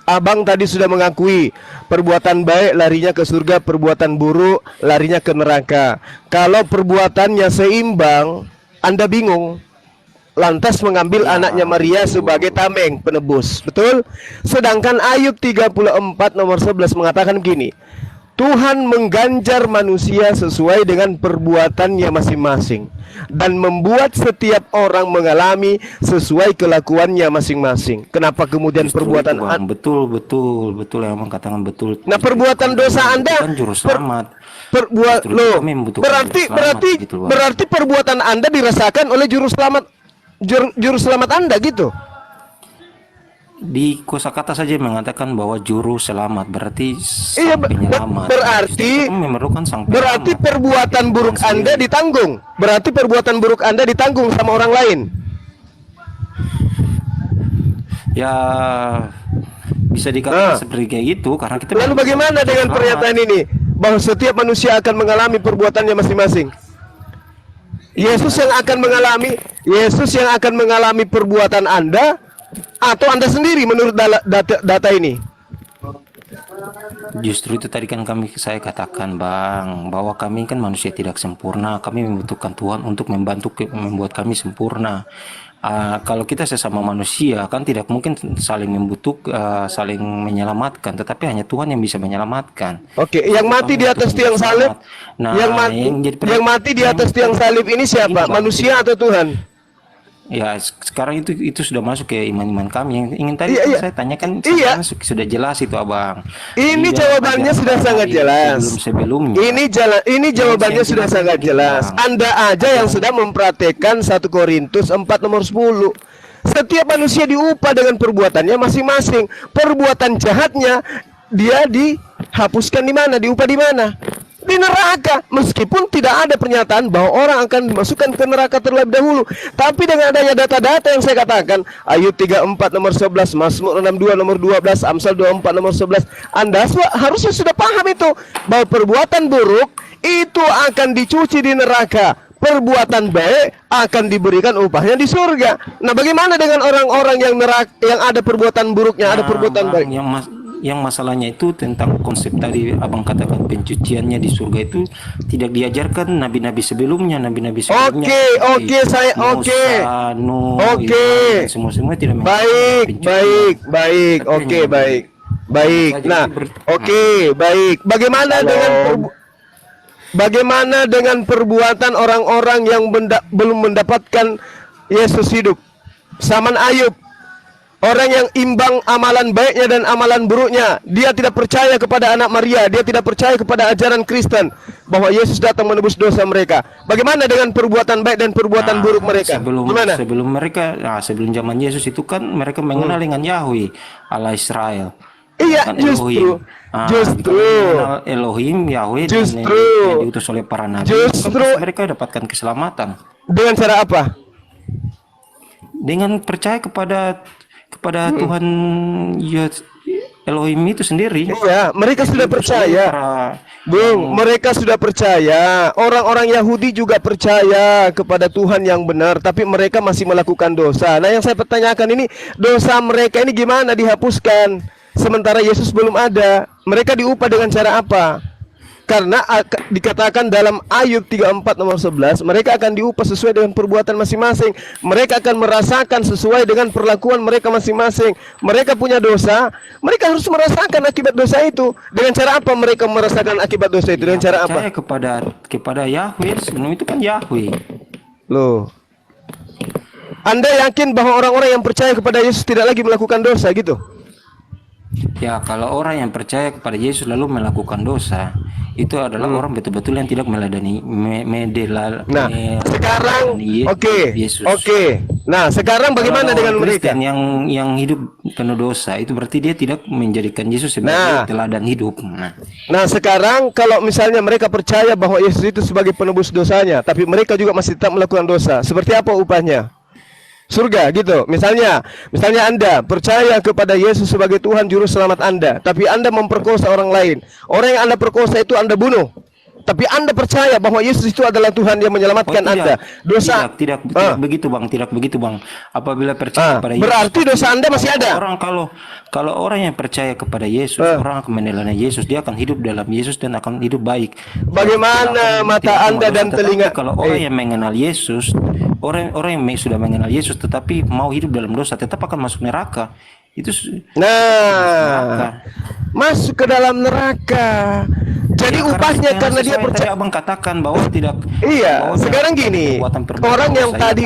S2: Abang tadi sudah mengakui perbuatan baik larinya ke surga, perbuatan buruk larinya ke neraka. Kalau perbuatannya seimbang, Anda bingung. Lantas mengambil anaknya Maria sebagai tameng penebus. Betul? Sedangkan Ayub 34 nomor 11 mengatakan gini, Tuhan mengganjar manusia sesuai dengan perbuatannya masing-masing dan membuat setiap orang mengalami sesuai kelakuannya masing-masing. Kenapa kemudian
S8: Justru
S2: perbuatan
S8: itu, Bang. Betul yang Abang katakan betul.
S2: Nah, perbuatan dosa Anda
S8: Kan juru selamat.
S2: perbuat
S8: Justru itu
S2: loh.
S8: kami membutuhkan
S2: Berarti
S8: juru selamat,
S2: berarti
S8: gitu, Bang.
S2: berarti perbuatan Anda dirasakan oleh juru selamat Anda gitu.
S8: Di kosakata saja mengatakan bahwa juru selamat berarti
S2: Iya,
S8: sang penyelamat.
S2: berarti
S8: Kami memerlukan sang
S2: berarti
S8: penyelamat.
S2: perbuatan
S8: Itu
S2: buruk
S8: Tuhan
S2: Anda
S8: sendiri.
S2: ditanggung. Berarti perbuatan buruk Anda ditanggung sama orang lain.
S8: Ya bisa dikatakan seperti kayak gitu karena kita
S2: Lalu
S8: membutuhkan
S2: bagaimana
S8: juru
S2: dengan
S8: selamat.
S2: pernyataan ini bahwa setiap manusia akan mengalami perbuatannya masing-masing? Yesus yang akan mengalami perbuatan Anda atau Anda sendiri menurut data ini?
S8: Justru itu tadi kan saya katakan, Bang, bahwa kami kan manusia tidak sempurna. Kami membutuhkan Tuhan untuk membuat kami sempurna. Kalau kita sesama manusia kan tidak mungkin saling saling menyelamatkan, tetapi hanya Tuhan yang bisa menyelamatkan.
S2: Oke, yang mati di atas tiang salib,
S8: Nah,
S2: yang mati di atas tiang salib ini siapa? Manusia atau Tuhan?
S8: Ya, sekarang itu sudah masuk ke iman-iman kami. Yang ingin tadi
S2: Iya.
S8: saya tanyakan,
S2: Iya.
S8: sudah jelas itu, Abang.
S2: Ini
S8: Di dalam
S2: jawabannya
S8: ajaran
S2: sudah
S8: kami
S2: sangat jelas.
S8: sebelumnya.
S2: Ini jawabannya
S8: yang
S2: sudah
S8: jelas
S2: sangat
S8: begitu,
S2: jelas.
S8: Bang.
S2: Anda aja yang sedang mempraktekkan 1 Korintus 4 nomor 10. Setiap manusia diupah dengan perbuatannya masing-masing. Perbuatan jahatnya dia dihapuskan di mana? Diupah di mana? Di neraka. Meskipun tidak ada pernyataan bahwa orang akan dimasukkan ke neraka terlebih dahulu. Tapi dengan adanya data-data yang saya katakan, Ayub 34 nomor 11, Mazmur 62 nomor 12, Amsal 24 nomor 11, Anda harusnya sudah paham itu, bahwa perbuatan buruk itu akan dicuci di neraka, perbuatan baik akan diberikan upahnya di surga. Nah, bagaimana dengan orang-orang yang ada perbuatan buruknya, ada perbuatan baik?
S8: Yang masalahnya itu tentang konsep tadi Abang katakan, pencuciannya di surga itu tidak diajarkan nabi-nabi sebelumnya.
S2: Oke, saya oke.
S8: Semua tidak
S2: baik. Oke, baik. Nah, oke, baik. Bagaimana dengan perbuatan orang-orang yang belum mendapatkan Yesus hidup? Zaman Ayub, orang yang imbang amalan baiknya dan amalan buruknya. Dia tidak percaya kepada anak Maria, dia tidak percaya kepada ajaran Kristen bahwa Yesus datang menebus dosa mereka. Bagaimana dengan perbuatan baik dan perbuatan buruk mereka?
S8: Sebelum zaman Yesus itu kan mereka mengenal dengan Yahweh, Allah Israel.
S2: Iya,
S8: Kan
S2: justru
S8: Elohim, Yahweh,
S2: justru
S8: yang diutus oleh para nabi. Mereka dapatkan keselamatan.
S2: Dengan cara apa?
S8: Dengan percaya kepada Tuhan Elohim itu sendiri.
S2: Iya, mereka sudah percaya. Mereka sudah percaya. Orang-orang Yahudi juga percaya kepada Tuhan yang benar, tapi mereka masih melakukan dosa. Nah, yang saya pertanyakan ini, dosa mereka ini gimana dihapuskan? Sementara Yesus belum ada. Mereka diupah dengan cara apa? Karena dikatakan dalam Ayub 34 nomor 11, mereka akan diupah sesuai dengan perbuatan masing-masing. Mereka akan merasakan sesuai dengan perlakuan mereka masing-masing. Mereka punya dosa, mereka harus merasakan akibat dosa itu. Dengan cara apa mereka merasakan akibat dosa itu? Dengan cara apa?
S8: Percaya kepada Yahweh, sebelum itu kan Yahweh.
S2: Loh, Anda yakin bahwa orang-orang yang percaya kepada Yesus tidak lagi melakukan dosa gitu?
S8: Ya, kalau orang yang percaya kepada Yesus lalu melakukan dosa, itu adalah orang betul-betul yang tidak meladani
S2: sekarang
S8: Yesus.
S2: Nah, sekarang bagaimana dengan mereka
S8: yang hidup penuh dosa? Itu berarti dia tidak menjadikan Yesus sebagai teladan hidup. Nah,
S2: sekarang kalau misalnya mereka percaya bahwa Yesus itu sebagai penebus dosanya, tapi mereka juga masih tetap melakukan dosa, seperti apa upahnya? Surga gitu. Misalnya Anda percaya kepada Yesus sebagai Tuhan juru selamat Anda, tapi Anda memperkosa orang lain. Orang yang Anda perkosa itu Anda bunuh. Tapi Anda percaya bahwa Yesus itu adalah Tuhan yang menyelamatkan Anda. Dosa
S8: tidak begitu Bang. Apabila percaya kepada Yesus,
S2: berarti dosa Anda masih ada.
S8: Orang kalau orang yang percaya kepada Yesus, orang akan meneladani Yesus, dia akan hidup dalam Yesus dan akan hidup baik.
S2: Bagaimana mata Anda dan telinga?
S8: Kalau orang yang mengenal Yesus, orang yang sudah mengenal Yesus tetapi mau hidup dalam dosa, tetap akan masuk neraka. Itu
S2: masuk ke dalam neraka. Jadi upahnya karena dia percaya.
S8: Abang katakan bahwa tidak.
S2: Iya.
S8: Bahwa
S2: sekarang gini, orang yang tadi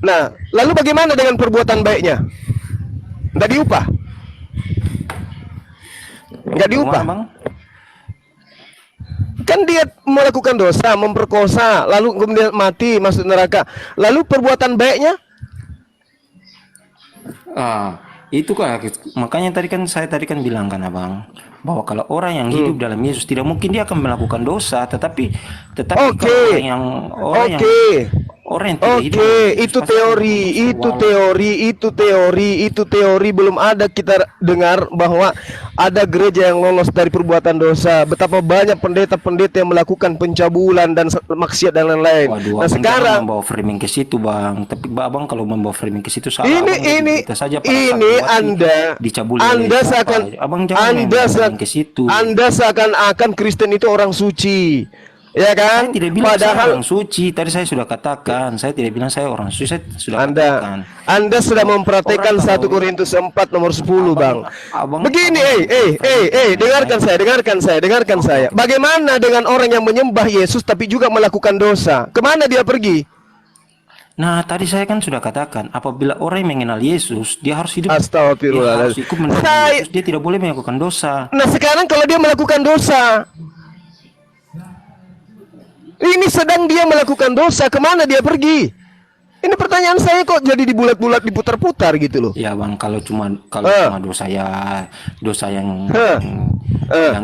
S2: nah, lalu bagaimana dengan perbuatan baiknya? Nggak diupah? Nggak diupah?
S8: Bang?
S2: Kan dia melakukan dosa, memperkosa, lalu kemudian mati, masuk neraka. Lalu perbuatan baiknya?
S8: Itu kan makanya saya tadi kan bilang kan Abang, bahwa kalau orang yang hidup dalam Yesus tidak mungkin dia akan melakukan dosa, tetapi kalau orang yang tidak hidup, itu teori belum ada kita dengar bahwa ada gereja yang lolos dari perbuatan dosa. Betapa banyak pendeta-pendeta yang melakukan pencabulan dan maksiat dan lain-lain. Nah sekarang membawa framing ke situ Bang, tapi Abang kalau membawa framing ke situ salah.
S2: Ini Anda seakan-akan Kristen itu orang suci. Ya kan?
S8: Saya tidak bilang
S2: Padahal
S8: saya orang suci. Tadi saya sudah katakan, saya tidak bilang saya orang suci. Saya sudah katakan.
S2: Anda sudah mempraktekkan 1 Korintus 4 nomor 10, Bang. Begini, dengarkan saya. Bagaimana dengan orang yang menyembah Yesus tapi juga melakukan dosa? Kemana dia pergi?
S8: Nah, tadi saya kan sudah katakan, apabila orang yang mengenal Yesus, dia harus hidup.
S2: Astagfirullah.
S8: Dia harus ikut mengenal Yesus. Dia tidak boleh melakukan dosa.
S2: Nah, sekarang kalau dia melakukan dosa, ini sedang dia melakukan dosa, kemana dia pergi? Ini pertanyaan saya kok jadi dibulat-bulat, diputar-putar gitu loh.
S8: Ya Bang, kalau cuma dosa yang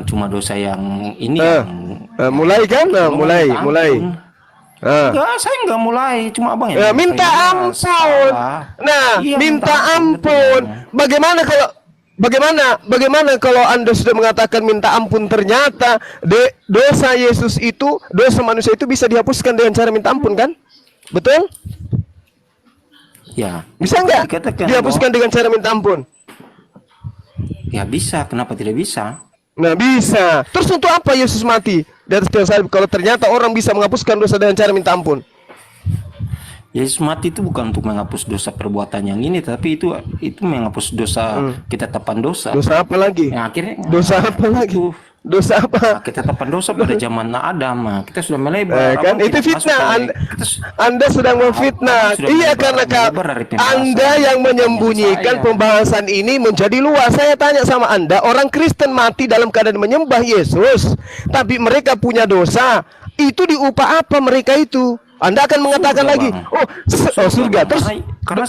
S8: cuma dosa yang ini
S2: mulai kan? Mulai.
S8: Enggak, saya enggak mulai, cuma Abang yang
S2: minta ampun. Nah, minta ampun. Bagaimana kalau Anda sudah mengatakan minta ampun, ternyata dosa manusia itu bisa dihapuskan dengan cara minta ampun kan? Betul?
S8: Ya.
S2: Bisa nggak dihapuskan dengan cara minta ampun?
S8: Ya bisa, kenapa tidak bisa?
S2: Nah bisa. Terus untuk apa Yesus mati di atas kayu salib kalau ternyata orang bisa menghapuskan dosa dengan cara minta ampun?
S8: Yesus mati itu bukan untuk menghapus dosa perbuatan yang ini, tapi itu menghapus dosa ketetapan dosa.
S2: Dosa apa lagi?
S8: Yang akhirnya
S2: dosa apa lagi? Dosa apa?
S8: Ketetapan dosa pada zaman Adam. Kita sudah melebar.
S2: Kan itu fitnah. Anda sedang memfitnah. Iya, karena Anda yang menyembunyikan pembahasan ini menjadi luas. Saya tanya sama Anda, orang Kristen mati dalam keadaan menyembah Yesus, tapi mereka punya dosa. Itu diupah apa mereka itu? Anda akan mengatakan surga, lagi, surga. Terus
S8: karena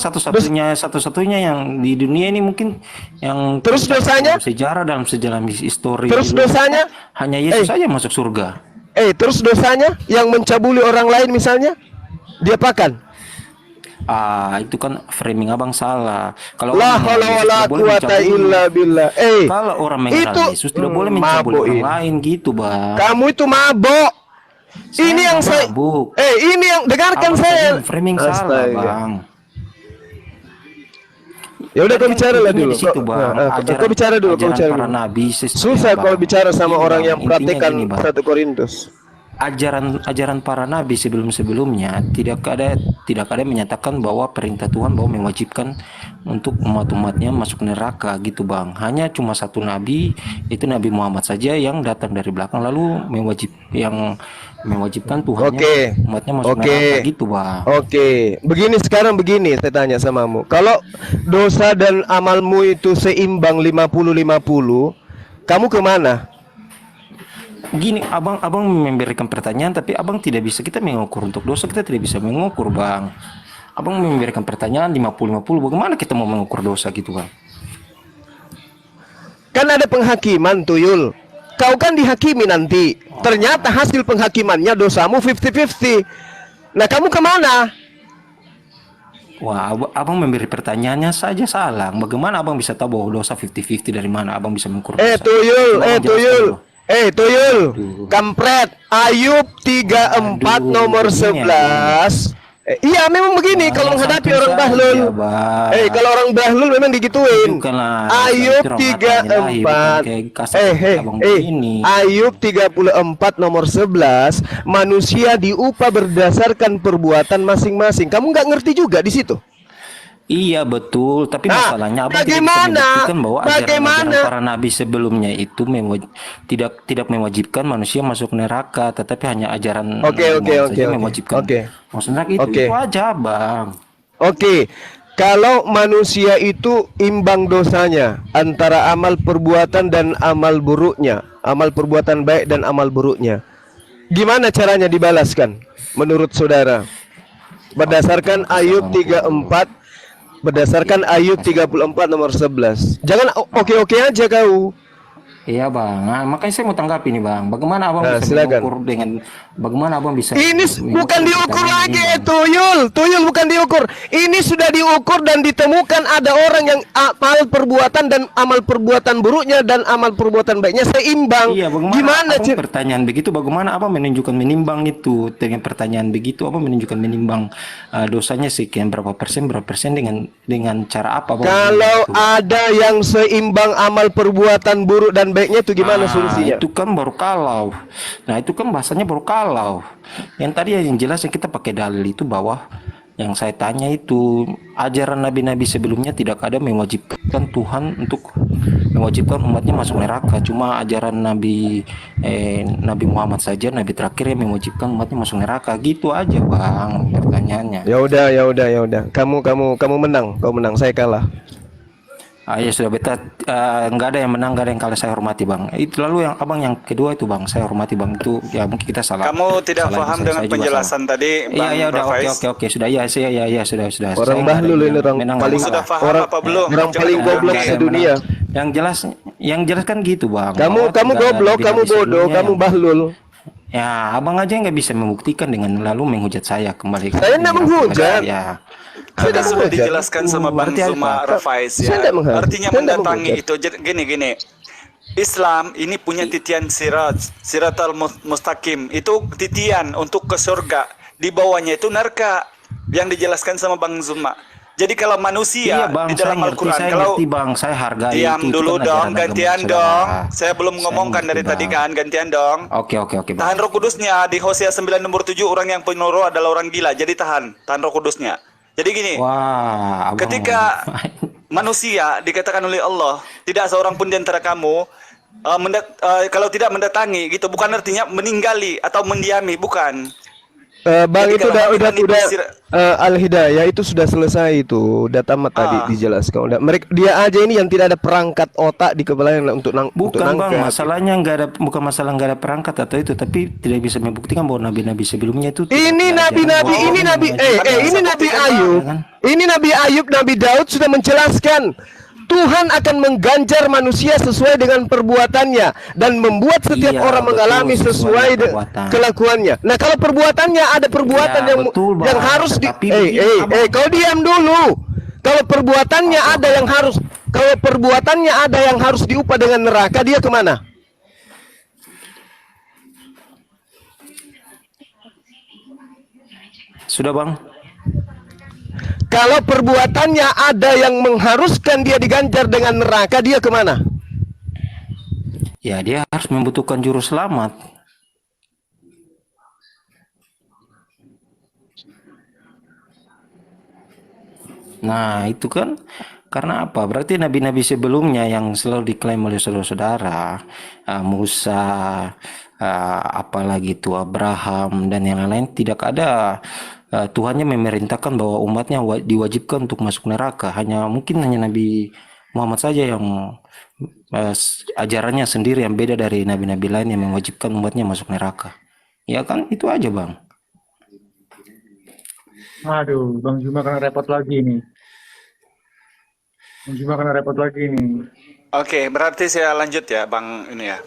S8: satu-satunya yang di dunia ini mungkin yang
S2: terus dosanya
S8: dalam sejarah histori.
S2: Terus dosanya
S8: hanya Yesus saja masuk surga.
S2: Terus dosanya yang mencabuli orang lain misalnya, diapakan?
S8: Itu kan framing Abang salah. Kalau kalau orang mengenal Yesus tidak boleh mencabuli orang lain gitu, Bang.
S2: Kamu itu mabok. Ini yang saya ini yang dengarkan saya.
S8: Framing salah, Bang.
S2: Ya udah kau bicara lah dulu.
S8: Kau
S2: bicara dulu,
S8: para nabi.
S2: Susah kalau bicara sama orang yang praktekkan 1 Korintus.
S8: Ajaran para nabi sebelumnya tidak ada yang menyatakan bahwa perintah Tuhan bahwa mewajibkan untuk umat-umatnya masuk neraka gitu, Bang. Hanya cuma satu nabi, itu Nabi Muhammad saja yang datang dari belakang lalu mewajibkan Tuhannya umatnya masuk neraka gitu, Bang.
S2: Sekarang begini saya tanya samamu. Kalau dosa dan amalmu itu seimbang 50-50, kamu kemana?
S8: Gini, abang memberikan pertanyaan, tapi abang tidak bisa, kita mengukur untuk dosa, kita tidak bisa mengukur, Bang. Abang memberikan pertanyaan 50-50, bagaimana kita mau mengukur dosa gitu, Bang?
S2: Kan ada penghakiman, Tuyul. Kau kan dihakimi nanti. Ternyata hasil penghakimannya dosamu 50-50. Nah, kamu kemana?
S8: Wah, abang memberi pertanyaannya saja salah. Bagaimana abang bisa tahu bahwa dosa 50-50 dari mana abang bisa mengukur dosa?
S2: Tuyul. Tuyul, kampret. Ayub 34 nomor 11. Iya memang begini kalau menghadapi orang bahlul. Kalau orang bahlul memang digituin. Ayub 34. Ayub 34 nomor 11. Manusia diupah berdasarkan perbuatan masing-masing. Kamu nggak ngerti juga di situ?
S8: Iya betul, tapi masalahnya abang tidak bisa membuktikan bahwa ajaran para nabi sebelumnya itu tidak mewajibkan manusia masuk neraka, tetapi hanya ajaran saja mewajibkan masuk neraka itu aja, Bang.
S2: Kalau manusia itu imbang dosanya antara amal perbuatan dan amal buruknya, amal perbuatan baik dan amal buruknya, gimana caranya dibalaskan menurut saudara? Berdasarkan Ayub 34 nomor 11. Jangan oke aja kau.
S8: Iya Bang, makanya saya mau tanggapi nih Bang. Bagaimana abang bisa mengukur dengan bagaimana abang bisa?
S2: Ini bukan diukur lagi, Tuyul bukan diukur. Ini sudah diukur dan ditemukan ada orang yang amal perbuatan dan amal perbuatan buruknya dan amal perbuatan baiknya seimbang.
S8: Iya, gimana pertanyaan begitu? Bagaimana abang menunjukkan menimbang itu dengan pertanyaan begitu? Abang menunjukkan menimbang dosanya sekian berapa persen dengan cara apa?
S2: Kalau ada yang seimbang amal perbuatan buruk dan baiknya itu gimana solusinya?
S8: Itu kan baru kalau. Nah itu kan bahasanya baru kalau. Yang tadi yang jelas yang kita pakai dalil itu bahwa yang saya tanya itu ajaran nabi-nabi sebelumnya tidak ada mewajibkan Tuhan untuk mewajibkan umatnya masuk neraka. Cuma ajaran Nabi Muhammad saja, nabi terakhir yang mewajibkan umatnya masuk neraka. Gitu aja Bang pertanyaannya.
S2: Ya udah. Kamu menang, kau menang, saya kalah.
S8: Ya sudah beta, nggak ada yang menang, nggak ada yang kalah, saya hormati Bang. Itu lalu yang abang yang kedua itu Bang, saya hormati Bang, itu ya mungkin kita salah.
S5: Kamu tidak paham dengan penjelasan tadi Bang.
S8: Iya udah oke sudah sudah.
S2: Orang bahlul ini orang paling
S5: sudah paham apa belum?
S2: Orang paling goblok sedunia.
S8: Yang jelas kan gitu Bang.
S2: Kamu goblok, kamu bodoh, kamu bahlul.
S8: Ya abang aja nggak bisa membuktikan dengan lalu menghujat saya kembali.
S2: Saya nggak menghujat.
S8: Ya.
S5: Sudah dijelaskan sama Bang Zuma Rafaiz ya. Artinya mendatangi itu gini. Islam ini punya titian siratal mustaqim. Itu titian untuk ke surga. Di bawahnya itu neraka yang dijelaskan sama Bang Zuma. Jadi kalau manusia
S8: Bang,
S5: di dalam Al-Quran, kalau
S8: Bang, saya hargai
S5: diam
S8: itu
S5: dulu
S8: kan
S5: dong, gantian dong. Saya belum
S8: Saya
S5: ngomongkan dari
S8: mengerti,
S5: tadi
S8: Bang.
S5: kan, gantian dong.
S8: Oke
S5: Tahan
S8: Bang.
S5: Roh Kudusnya di Hosea 9 nomor 7, orang yang penuh roh adalah orang gila. Jadi tahan Roh Kudusnya. Jadi gini,
S8: Wah,
S5: ketika manusia dikatakan oleh Allah, tidak seorang pun di antara kamu kalau tidak mendatangi gitu, bukan artinya meninggali atau mendiami, bukan.
S2: Bang,
S5: Jadi
S2: itu
S5: kalau
S2: udah
S5: dipisir-
S2: Al-Hidayah itu sudah selesai itu, udah tamat tadi dijelaskan. Udah, dia aja ini yang tidak ada perangkat otak di kepalanya untuk
S8: Bukan Bang, masalahnya bukan masalah nggak ada perangkat atau itu, tapi tidak bisa membuktikan bahwa nabi-nabi sebelumnya itu
S2: ini Nabi Ayub, ini Nabi Ayub, Nabi Daud sudah menjelaskan Tuhan akan mengganjar manusia sesuai dengan perbuatannya dan membuat setiap orang mengalami sesuai kelakuannya. Nah, kalau perbuatannya ada perbuatan yang harus kau diam dulu. Kalau perbuatannya ada yang harus diupah dengan neraka, dia kemana?
S8: Sudah Bang.
S2: Kalau perbuatannya ada yang mengharuskan dia diganjar dengan neraka, dia kemana?
S8: Ya dia harus membutuhkan juru selamat. Nah itu kan karena apa? Berarti nabi-nabi sebelumnya yang selalu diklaim oleh saudara-saudara, Musa, apalagi itu Abraham dan yang lain, tidak ada Tuhannya memerintahkan bahwa umatnya diwajibkan untuk masuk neraka. Mungkin hanya Nabi Muhammad saja yang ajarannya sendiri yang beda dari nabi-nabi lain yang mewajibkan umatnya masuk neraka. Ya kan itu aja Bang.
S6: Aduh, Bang Zuma kena repot lagi nih.
S5: Oke, berarti saya lanjut ya Bang ini ya.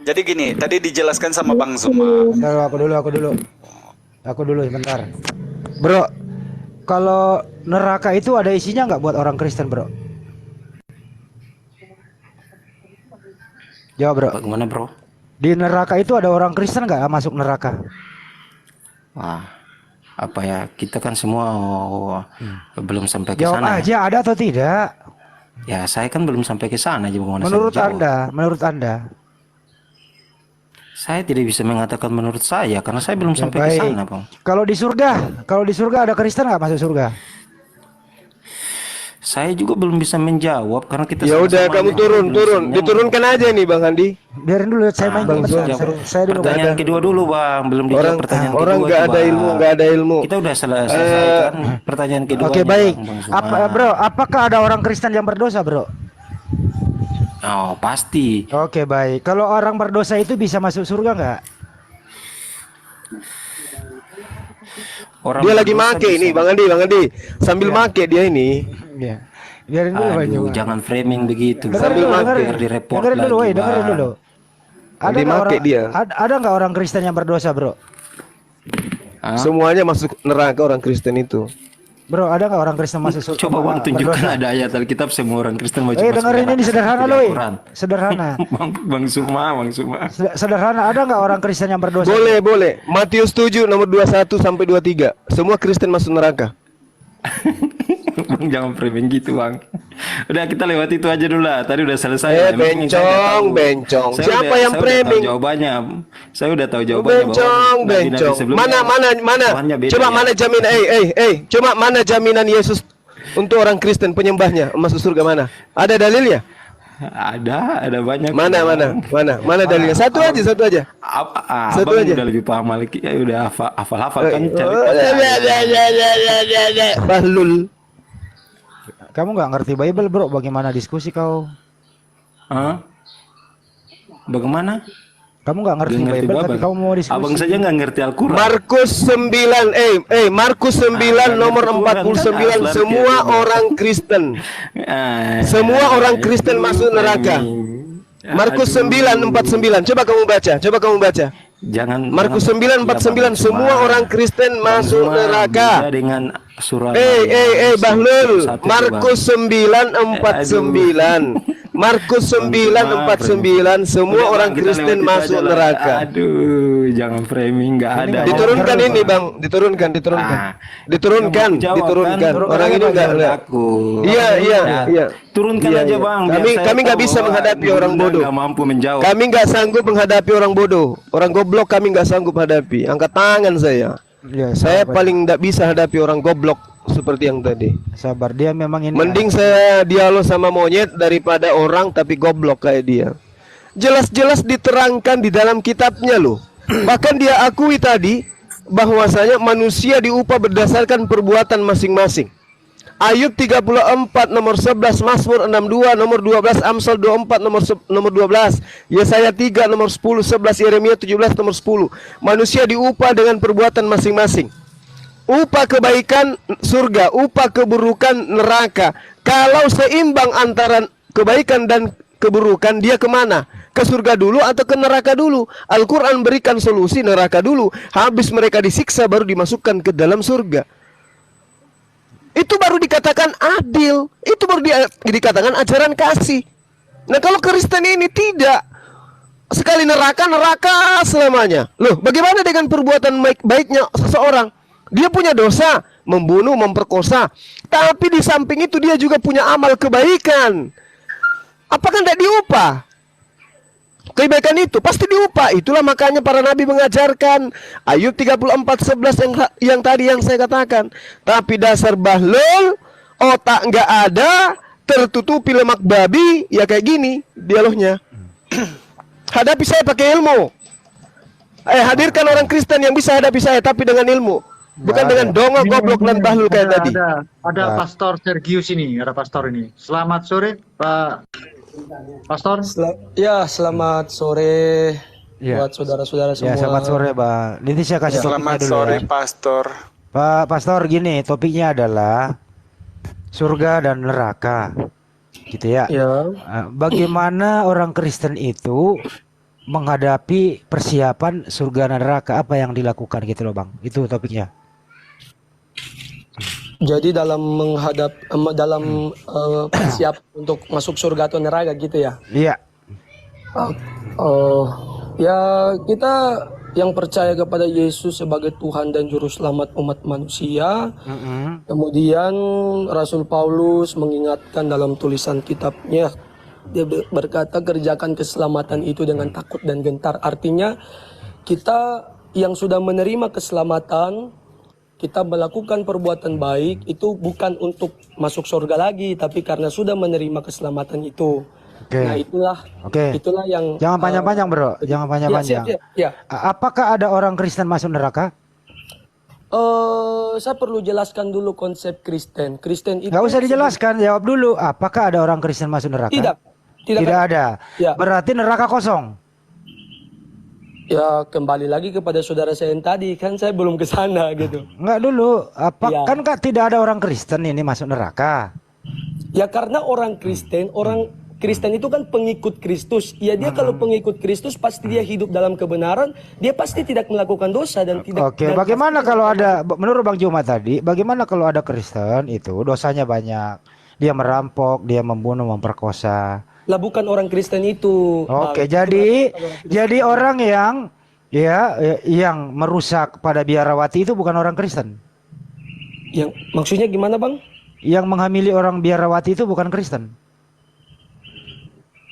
S5: Jadi gini, tadi dijelaskan sama Bang Zuma.
S4: Aku dulu sebentar. Bro, kalau neraka itu ada isinya nggak buat orang Kristen, bro? Jawab, bro.
S8: Bagaimana bro?
S4: Di neraka itu ada orang Kristen nggak masuk neraka?
S8: Wah, apa ya, kita kan semua belum sampai ke
S4: Jawab
S8: sana.
S4: aja, ada atau tidak?
S8: Ya, saya kan belum sampai ke sana, gimana
S4: Menurut
S8: saya jawab?
S4: menurut Anda.
S8: Saya tidak bisa mengatakan menurut saya karena saya belum
S4: Ya,
S8: sampai ke
S4: baik.
S8: sana, Bang.
S4: Kalau di surga ada Kristen nggak masuk surga?
S8: Saya juga belum bisa menjawab karena kita
S2: Ya udah,
S8: sama-sama
S2: kamu
S8: ini
S2: turun,
S8: belum
S2: diturunkan aja nih Bang Andi.
S4: Biarin dulu saya main
S2: Bang
S4: bentar.
S2: Zul.
S4: Saya dulu.
S8: Pertanyaan kedua dulu, Bang. Belum dijawab pertanyaan
S2: Orang
S8: kedua.
S2: nggak
S8: coba.
S2: ada ilmu, nggak ada ilmu.
S8: Kita udah selesaikan pertanyaan kedua.
S4: Oke, baik.
S8: Bang Zuma.
S4: Bro, apakah ada orang Kristen yang berdosa, Bro?
S8: Oh, pasti.
S4: Oke, baik. Kalau orang berdosa itu bisa masuk surga nggak?
S8: Orang
S2: Dia lagi
S8: berdosa
S2: make
S8: bisa-
S2: ini, Bang Andi. Sambil make dia ini.
S4: Iya. Biarin dulu, Bang
S8: Aduh,
S4: Zuma.
S8: jangan framing begitu.
S2: Sambil makan.
S8: Biar direport
S4: dengerin dulu,
S8: lagi,
S4: dengerin
S8: Bang.
S4: dulu. Ada
S2: Lagi
S4: nggak
S2: make
S4: orang
S2: dia.
S4: ada nggak orang Kristen yang berdosa, Bro?
S8: Hah?
S2: Semuanya masuk neraka orang Kristen itu.
S4: Bro, ada nggak orang Kristen masuk surga?
S8: Coba Bang tunjukkan
S4: berdosa?
S8: ada ayat Alkitab semua orang Kristen wajib masuk
S4: Dengerin
S8: neraka.
S4: ini sederhana
S8: Di
S4: loh.
S8: Al-Quran.
S4: Sederhana.
S8: Bang Suma.
S4: Sederhana, ada nggak orang Kristen yang berdosa?
S2: Boleh. Matius 7 nomor 21 sampai 23. Semua Kristen masuk neraka.
S8: Bang jangan framing gitu, Bang. Udah kita lewat itu aja dulu lah. Tadi udah selesai. Yang penting saya udah tahu.
S2: bencong.
S8: Saya
S2: Siapa
S8: udah-
S2: yang
S8: saya udah tahu
S2: framing?
S8: jawabannya. Saya udah tahu jawabannya.
S2: Bencong.
S8: Nabi-nabi sebelumnya
S2: Mana?
S8: Tuhannya beda,
S2: Coba
S8: ya.
S2: mana jaminan? Coba mana jaminan Yesus untuk orang Kristen penyembahnya masuk surga mana? Ada dalilnya?
S8: Ada banyak.
S2: Mana dalilnya? Satu aja.
S8: Satu
S2: Satu
S8: Abang
S2: aja.
S8: udah lebih paham lagi. Ya udah hafal kan.
S2: Bahlul.
S4: Kamu nggak ngerti Bible, Bro? Bagaimana diskusi kau?
S8: Hah? Bagaimana?
S4: Kamu nggak ngerti
S8: Nggak ngerti
S4: Bible, tapi
S8: Babang.
S4: kamu mau diskusi.
S8: Abang saja nggak ngerti Al-Quran.
S2: Markus 9 Markus 9 nomor 49 semua orang Kristen. Semua orang Kristen masuk neraka. Markus 9:49. Coba kamu baca.
S8: Jangan
S2: Markus
S8: jangan-
S2: 9:49
S8: Bang
S2: semua
S8: Zuma.
S2: orang Kristen
S8: Bang
S2: masuk
S8: Zuma
S2: neraka.
S8: beda dengan surah
S2: Bahlul.
S8: Satu,
S2: Markus 9:49. Markus 9:49 semua orang Kristen masuk neraka.
S8: Aduh, jangan framing, nggak ada.
S2: Diturunkan ini, Bang. Diturunkan. Diturunkan. Orang ini enggak. Iya.
S8: Turunkan
S2: Iya,
S8: aja,
S2: iya.
S8: Bang. biar saya
S2: Kami nggak
S8: tahu
S2: bisa
S8: bahwa
S2: menghadapi
S8: Ibunda
S2: orang bodoh.
S8: nggak mampu menjawab.
S2: Kami nggak sanggup menghadapi orang bodoh. Orang goblok kami nggak sanggup hadapi. Angkat tangan saya.
S4: Ya,
S2: Saya
S4: sabar.
S2: paling tidak bisa hadapi orang goblok seperti yang tadi.
S4: Sabar, dia memang ini.
S2: Mending saya dialog sama monyet daripada orang tapi goblok kayak dia. Jelas-jelas diterangkan di dalam kitabnya loh. Bahkan dia akui tadi bahwasanya manusia diupah berdasarkan perbuatan masing-masing. Ayub 34 nomor 11, Mazmur 62 nomor 12, Amsal 24 nomor 12, Yesaya 3 nomor 10, 11, Yeremia 17 nomor 10. Manusia diupah dengan perbuatan masing-masing. Upah kebaikan surga, upah keburukan neraka. Kalau seimbang antara kebaikan dan keburukan, dia kemana? Ke surga dulu atau ke neraka dulu? Al-Quran berikan solusi neraka dulu. Habis mereka disiksa baru dimasukkan ke dalam surga. Itu baru dikatakan adil. Itu baru dikatakan ajaran kasih. Nah kalau Kristen ini tidak. Sekali neraka selamanya. Loh, bagaimana dengan perbuatan baiknya seseorang? Dia punya dosa, membunuh, memperkosa. Tapi di samping itu dia juga punya amal kebaikan. Apakah tidak diupah? Kebaikan itu pasti diupah. Itulah makanya para nabi mengajarkan Ayub 34:11 yang tadi yang saya katakan. Tapi dasar bahlul, otak nggak ada, tertutupi lemak babi, ya kayak gini dialognya. Hadapi saya pakai ilmu. Hadirkan orang Kristen yang bisa hadapi saya tapi dengan ilmu. Bukan dengan dongeng, goblok dan bahlul kayak tadi.
S6: Ada Pastor Sergius ini, ada pastor ini. Selamat sore, Pak Pastor.
S9: Ya, selamat sore
S4: Ya.
S9: buat saudara-saudara semua.
S4: Ya, selamat sore, Bang. Nanti saya kasih topiknya
S5: Selamat
S4: dulu
S5: sore,
S4: ya.
S5: Pastor.
S4: Pak Pastor, gini, topiknya adalah surga dan neraka. Gitu ya.
S9: Ya,
S4: Bagaimana orang Kristen itu menghadapi persiapan surga dan neraka, apa yang dilakukan gitu loh, Bang. Itu topiknya.
S9: jadi dalam persiapan untuk masuk surga atau neraka gitu ya.
S4: Iya.
S9: Oh, Ya, kita yang percaya kepada Yesus sebagai Tuhan dan Juru Selamat umat manusia. Kemudian Rasul Paulus mengingatkan dalam tulisan kitabnya, dia berkata kerjakan keselamatan itu dengan takut dan gentar. Artinya kita yang sudah menerima keselamatan, kita melakukan perbuatan baik itu bukan untuk masuk surga lagi, tapi karena sudah menerima keselamatan itu. Nah itulah yang
S4: Jangan panjang-panjang bro, jangan panjang-panjang.
S9: Ya.
S4: Apakah ada orang Kristen masuk neraka?
S9: Saya perlu jelaskan dulu konsep Kristen. Kristen itu
S4: Nggak usah dijelaskan, jawab dulu. Apakah ada orang Kristen masuk neraka?
S9: Tidak
S4: ada.
S9: Ya.
S4: Berarti neraka kosong.
S9: Ya kembali lagi kepada saudara saya yang tadi, kan saya belum ke sana gitu.
S4: Enggak dulu.
S9: Ya.
S4: Kan tidak ada orang Kristen ini masuk neraka.
S9: Ya karena orang Kristen itu kan pengikut Kristus. Ya dia kalau pengikut Kristus pasti dia hidup dalam kebenaran, dia pasti tidak melakukan dosa dan tidak.
S4: Oke, bagaimana kalau ada, menurut Bang Juma tadi, bagaimana kalau ada Kristen itu dosanya banyak, dia merampok, dia membunuh, memperkosa.
S9: Lah bukan orang Kristen itu.
S4: Oke,
S9: Bang.
S4: jadi orang yang merusak pada biarawati itu bukan orang Kristen.
S9: Yang maksudnya gimana, Bang?
S4: Yang menghamili orang biarawati itu bukan Kristen.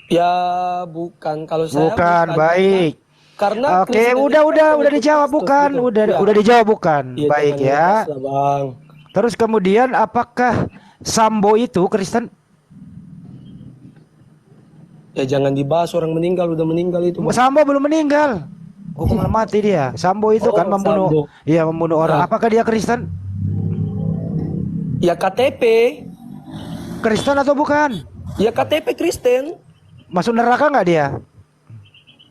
S9: Ya bukan, kalau saya
S4: Bukan, baik.
S9: Karena
S4: Oke,
S9: Kristen
S4: udah dijawab
S9: Kristus,
S4: bukan,
S9: gitu.
S4: udah dijawab bukan.
S9: Iya,
S4: Baik
S9: jangan
S4: ya.
S9: ngegas lah, Bang.
S4: Terus kemudian apakah Sambo itu Kristen?
S9: Ya jangan dibahas orang meninggal, udah meninggal itu, Bang.
S4: Sambo belum meninggal. Hukuman mati dia. Sambo itu kan membunuh,
S9: Sambo.
S4: iya membunuh orang. Apakah dia Kristen?
S9: Ya KTP.
S4: Kristen atau bukan?
S9: Ya KTP Kristen.
S4: Masuk neraka nggak dia?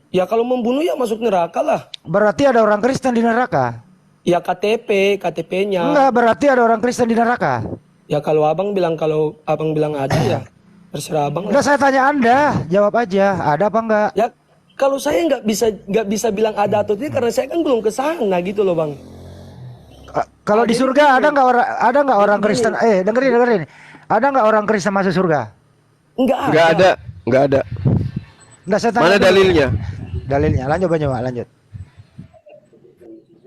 S9: Ya kalau membunuh ya masuk neraka lah.
S4: Berarti ada orang Kristen di neraka?
S9: Ya KTP-nya.
S4: Enggak, berarti ada orang Kristen di neraka.
S9: Ya kalau abang bilang ada ya terserah abang.
S4: Enggak, saya tanya Anda, jawab aja. Ada apa enggak?
S9: Ya kalau saya nggak bisa bilang ada atau tidak karena saya kan belum ke sana gitu loh, Bang.
S4: Kalau di surga ada nggak orang Kristen? Dengerin. Ada nggak orang Kristen masuk surga?
S9: Enggak
S2: Nggak ada.
S4: Enggak, saya tanya
S2: Mana
S4: dulu.
S2: dalilnya?
S4: Dalilnya, lanjut Pak, lanjut.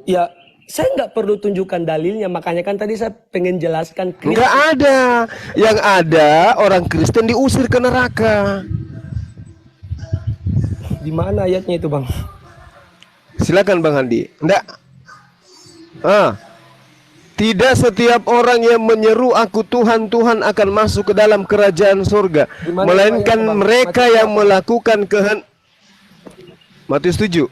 S9: Ya saya nggak perlu tunjukkan dalilnya, makanya kan tadi saya pengen jelaskan.
S2: Nggak ada. Yang ada orang Kristen diusir ke neraka.
S9: Di mana ayatnya itu, Bang?
S2: Silakan Bang Andi. Enggak. Tidak setiap orang yang menyeru aku Tuhan, Tuhan akan masuk ke dalam kerajaan surga, melainkan mereka yang melakukan kehendak. Matius 7.